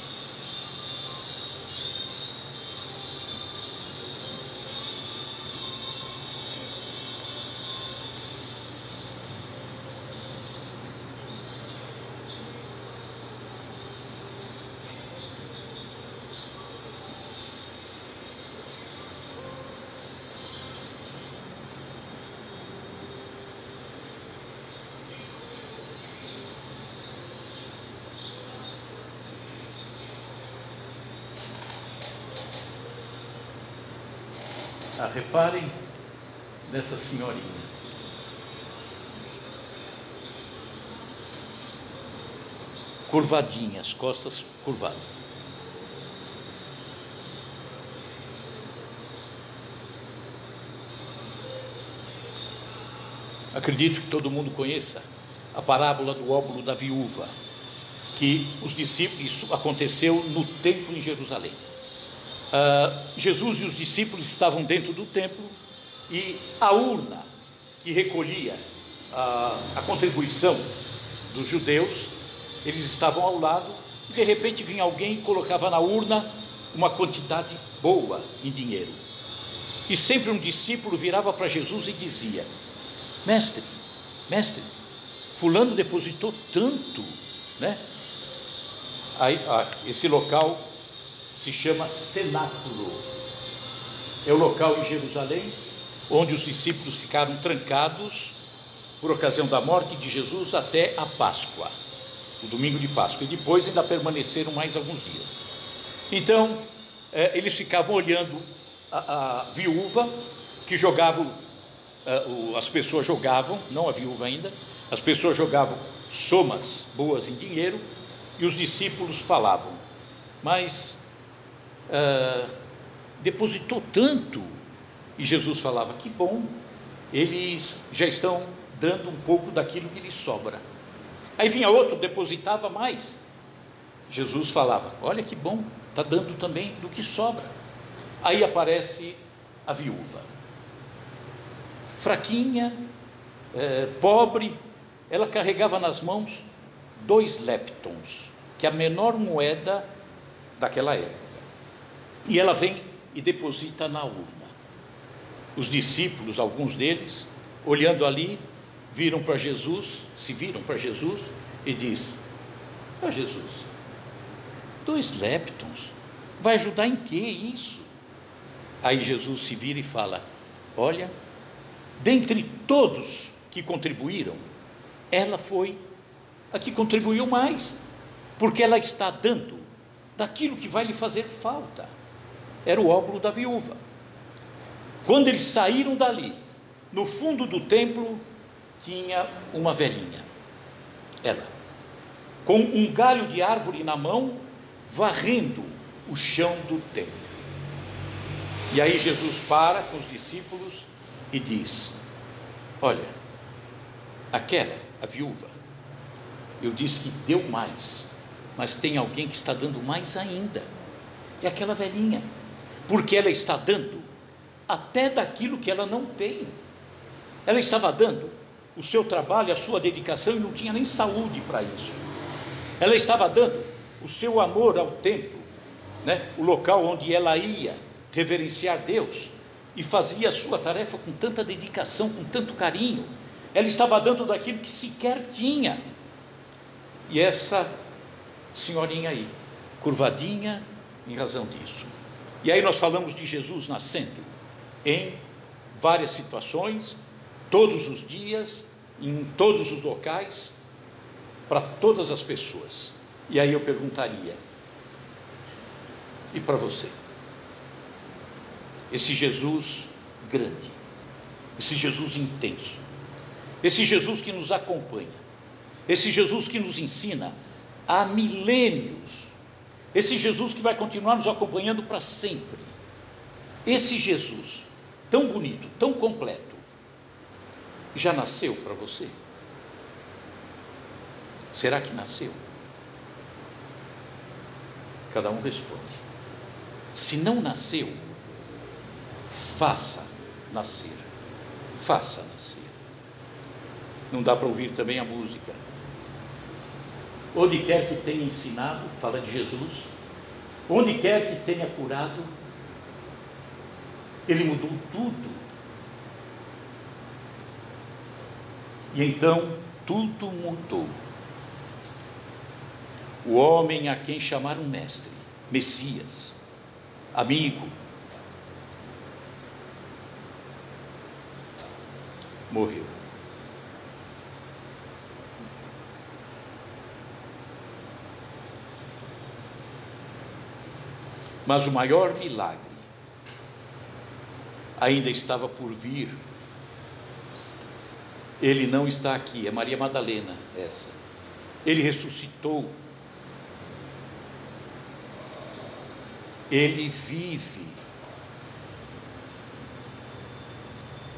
Reparem nessa senhorinha. Curvadinha, as costas curvadas. Acredito que todo mundo conheça a parábola do óbolo da viúva, que os discípulos, isso aconteceu no templo em Jerusalém. Jesus e os discípulos estavam dentro do templo e a urna que recolhia a contribuição dos judeus, eles estavam ao lado, e de repente vinha alguém e colocava na urna uma quantidade boa em dinheiro. E sempre um discípulo virava para Jesus e dizia: mestre, fulano depositou tanto, né? Aí, esse local se chama cenáculo, é o local em Jerusalém onde os discípulos ficaram trancados por ocasião da morte de Jesus até a Páscoa, o domingo de Páscoa, e depois ainda permaneceram mais alguns dias. Então eles ficavam olhando a viúva que jogavam, as pessoas jogavam, não a viúva ainda, as pessoas jogavam somas boas em dinheiro, e os discípulos falavam: mas depositou tanto. E Jesus falava: que bom, eles já estão dando um pouco daquilo que lhes sobra. Aí vinha outro, depositava mais. Jesus falava: olha que bom, está dando também do que sobra. Aí aparece a viúva, fraquinha, pobre, ela carregava nas mãos 2 leptons, que é a menor moeda daquela época, e ela vem e deposita na urna. Os discípulos, alguns deles, olhando ali, se viram para Jesus e diz: Jesus, 2 leptons, vai ajudar em que isso? Aí Jesus se vira e fala: olha, dentre todos que contribuíram, ela foi a que contribuiu mais, porque ela está dando daquilo que vai lhe fazer falta. Era o óbolo da viúva. Quando eles saíram dali, no fundo do templo tinha uma velhinha, ela com um galho de árvore na mão, varrendo o chão do templo. E aí Jesus para com os discípulos e diz: olha, aquela, a viúva, eu disse que deu mais, mas tem alguém que está dando mais ainda, é aquela velhinha, porque ela está dando até daquilo que ela não tem. Ela estava dando o seu trabalho, a sua dedicação, e não tinha nem saúde para isso. Ela estava dando o seu amor ao templo, né? O local onde ela ia reverenciar Deus, e fazia a sua tarefa com tanta dedicação, com tanto carinho. Ela estava dando daquilo que sequer tinha. E essa senhorinha aí, curvadinha em razão disso. E aí nós falamos de Jesus nascendo em várias situações, todos os dias, em todos os locais, para todas as pessoas. E aí eu perguntaria: e para você? Esse Jesus grande, esse Jesus intenso, esse Jesus que nos acompanha, esse Jesus que nos ensina há milênios, esse Jesus que vai continuar nos acompanhando para sempre, esse Jesus tão bonito, tão completo, já nasceu para você? Será que nasceu? Cada um responde. Se não nasceu, faça nascer. Faça nascer. Não dá para ouvir também a música. Onde quer que tenha ensinado, fala de Jesus. Onde quer que tenha curado, ele mudou tudo. E então tudo mudou. O homem a quem chamaram mestre, Messias, amigo, morreu. Mas o maior milagre ainda estava por vir. Ele não está aqui, é Maria Madalena essa. Ele ressuscitou. Ele vive.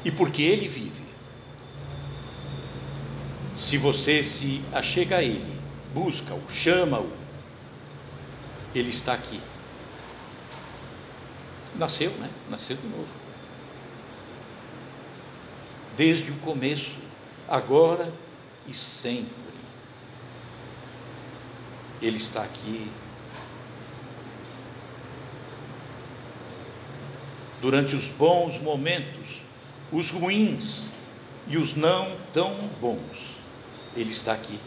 E porque Ele vive, se você se achega a Ele, busca-o, chama-o, Ele está aqui. Nasceu, né? Nasceu de novo. Desde o começo, agora e sempre. Ele está aqui. Durante os bons momentos, os ruins e os não tão bons, Ele está aqui.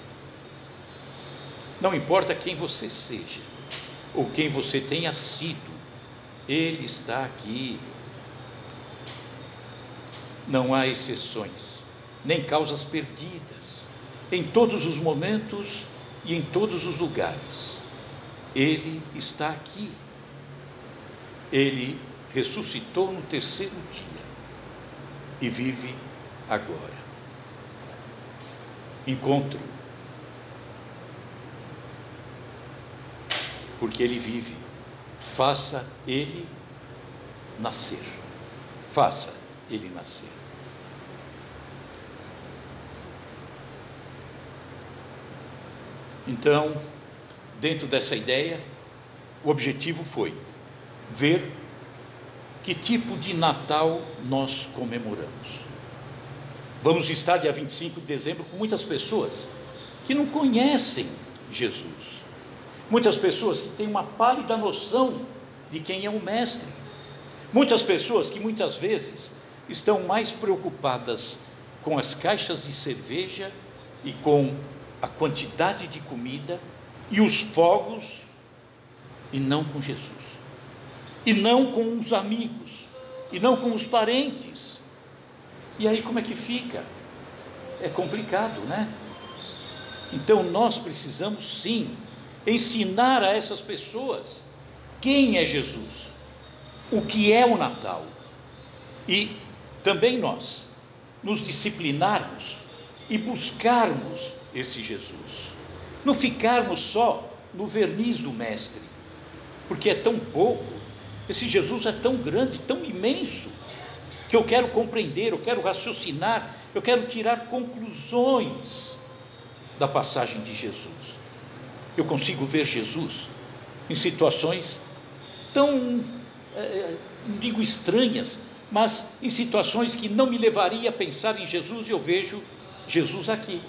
Não importa quem você seja, ou quem você tenha sido, Ele está aqui. Não há exceções, nem causas perdidas. Em todos os momentos e em todos os lugares, Ele está aqui. Ele ressuscitou no terceiro dia e vive agora. Encontre-o, porque Ele vive. Faça Ele nascer. Faça Ele nascer. Então, dentro dessa ideia, o objetivo foi ver que tipo de Natal nós comemoramos. Vamos estar dia 25 de dezembro com muitas pessoas que não conhecem Jesus. Muitas pessoas que têm uma pálida noção de quem é o Mestre. Muitas pessoas que muitas vezes estão mais preocupadas com as caixas de cerveja e com a quantidade de comida e os fogos, e não com Jesus, e não com os amigos, e não com os parentes. E aí como é que fica? É complicado, né? Então nós precisamos sim ensinar a essas pessoas quem é Jesus, o que é o Natal, e também nós nos disciplinarmos e buscarmos esse Jesus, não ficarmos só no verniz do Mestre, porque é tão pouco. Esse Jesus é tão grande, tão imenso, que eu quero compreender, eu quero raciocinar, eu quero tirar conclusões da passagem de Jesus. Eu consigo ver Jesus em situações tão, não digo estranhas, mas em situações que não me levaria a pensar em Jesus, e eu vejo Jesus aqui.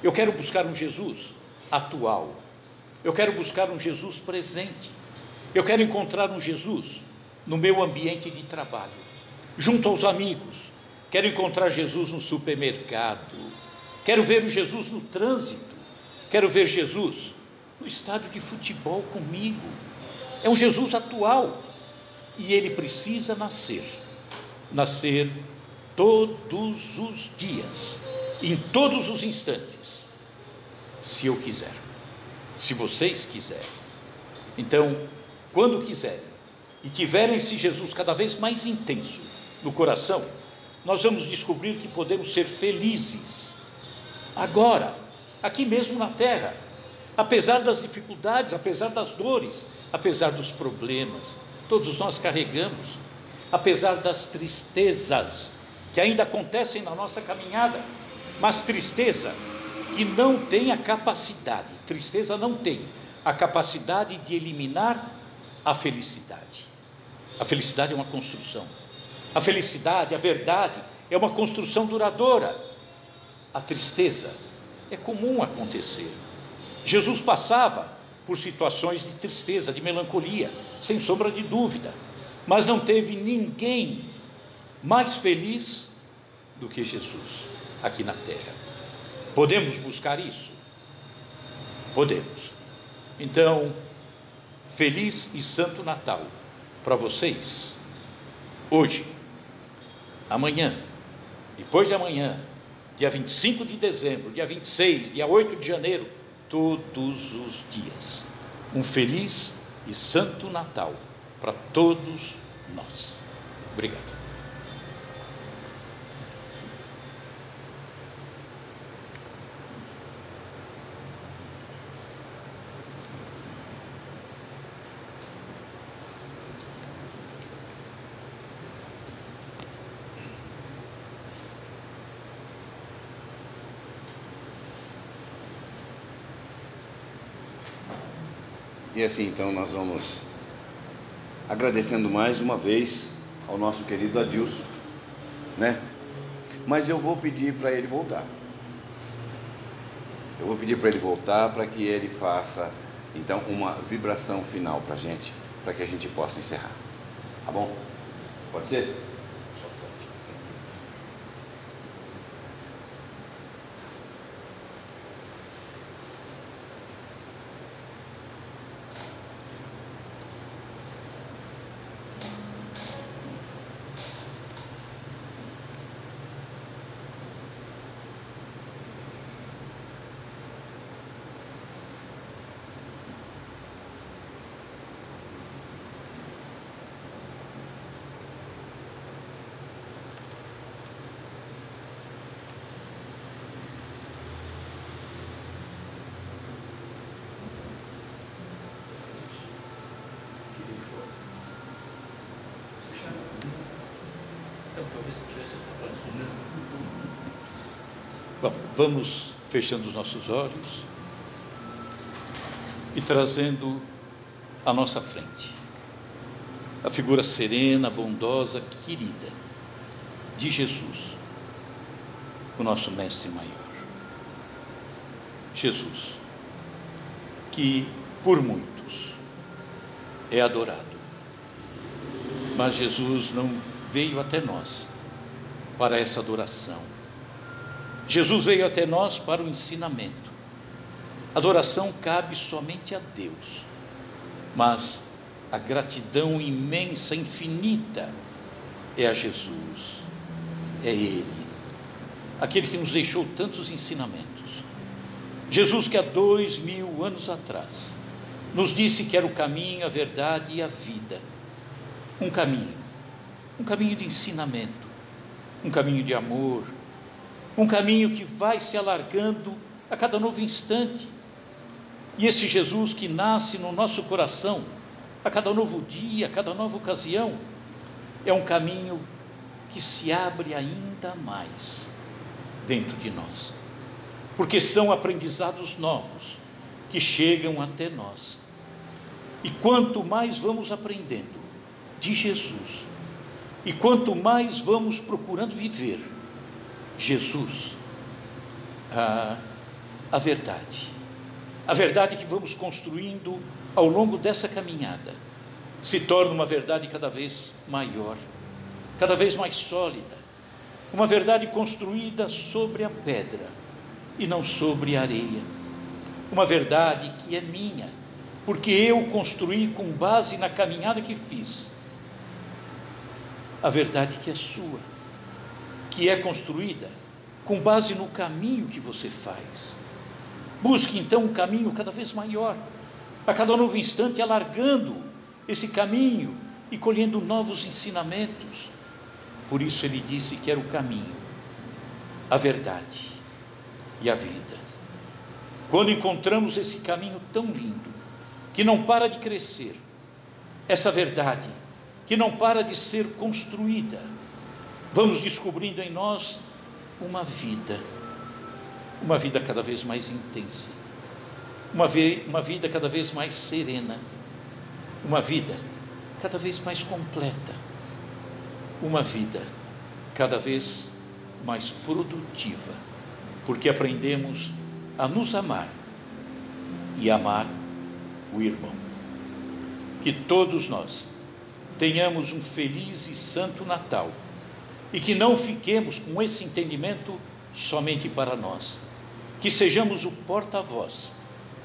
Eu quero buscar um Jesus atual, eu quero buscar um Jesus presente, eu quero encontrar um Jesus no meu ambiente de trabalho, junto aos amigos, quero encontrar Jesus no supermercado, quero ver o Jesus no trânsito, quero ver Jesus no estádio de futebol comigo. É um Jesus atual, e ele precisa nascer todos os dias, em todos os instantes, se eu quiser, se vocês quiserem. Então, quando quiserem e tiverem esse Jesus cada vez mais intenso no coração, nós vamos descobrir que podemos ser felizes agora, aqui mesmo na terra, apesar das dificuldades, apesar das dores, apesar dos problemas, todos nós carregamos, apesar das tristezas que ainda acontecem na nossa caminhada, mas tristeza que não tem a capacidade, tristeza não tem a capacidade de eliminar a felicidade. A felicidade é uma construção, a felicidade, a verdade, é uma construção duradoura. A tristeza é comum acontecer. Jesus passava por situações de tristeza, de melancolia, sem sombra de dúvida, mas não teve ninguém mais feliz do que Jesus aqui na terra. Podemos buscar isso? Podemos. Então, feliz e santo Natal para vocês, hoje, amanhã, depois de amanhã, dia 25 de dezembro, dia 26, dia 8 de janeiro, todos os dias. Um feliz e santo Natal para todos nós. Obrigado. E assim, então, nós vamos agradecendo mais uma vez ao nosso querido Adilson, né? Mas eu vou pedir para ele voltar. Eu vou pedir para ele voltar para que ele faça, então, uma vibração final para a gente, para que a gente possa encerrar. Tá bom? Pode ser? Bom, vamos fechando os nossos olhos e trazendo à nossa frente a figura serena, bondosa, querida de Jesus, o nosso mestre maior. Jesus, que por muitos é adorado, mas Jesus não veio até nós para essa adoração. Jesus veio até nós para o ensinamento. Adoração cabe somente a Deus, mas a gratidão imensa, infinita, é a Jesus, é Ele, aquele que nos deixou tantos ensinamentos. Jesus que há 2000 anos atrás nos disse que era o caminho, a verdade e a vida. Um caminho de ensinamento, um caminho de amor, um caminho que vai se alargando a cada novo instante. E esse Jesus que nasce no nosso coração, a cada novo dia, a cada nova ocasião, é um caminho que se abre ainda mais dentro de nós, porque são aprendizados novos que chegam até nós. E quanto mais vamos aprendendo de Jesus, e quanto mais vamos procurando viver Jesus, a verdade que vamos construindo ao longo dessa caminhada, se torna uma verdade cada vez maior, cada vez mais sólida, uma verdade construída sobre a pedra e não sobre a areia, uma verdade que é minha, porque eu construí com base na caminhada que fiz, a verdade que é sua, que é construída com base no caminho que você faz. Busque então um caminho cada vez maior, a cada novo instante alargando esse caminho e colhendo novos ensinamentos. Por isso ele disse que era o caminho, a verdade e a vida. Quando encontramos esse caminho tão lindo, que não para de crescer, essa verdade que não para de ser construída, vamos descobrindo em nós uma vida cada vez mais intensa, uma vida cada vez mais serena, uma vida cada vez mais completa, uma vida cada vez mais produtiva, porque aprendemos a nos amar e amar o irmão. Que todos nós tenhamos um feliz e santo Natal, e que não fiquemos com esse entendimento somente para nós, que sejamos o porta-voz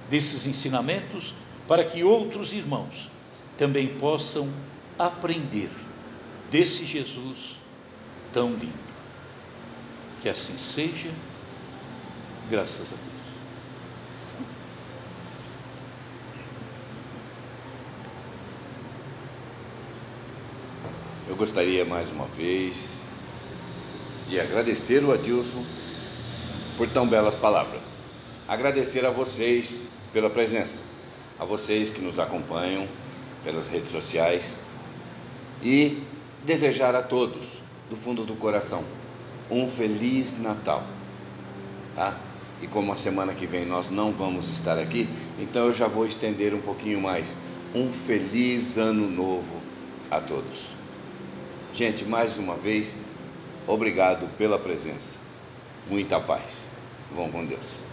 desses ensinamentos, para que outros irmãos também possam aprender desse Jesus tão lindo. Que assim seja, graças a Deus. Eu gostaria mais uma vez de agradecer o Adilson por tão belas palavras. Agradecer a vocês pela presença, a vocês que nos acompanham pelas redes sociais, e desejar a todos, do fundo do coração, um Feliz Natal, tá? e como a semana que vem nós não vamos estar aqui, então eu já vou estender um pouquinho mais. Um feliz ano novo a todos. Gente, mais uma vez, obrigado pela presença. Muita paz. Vão com Deus.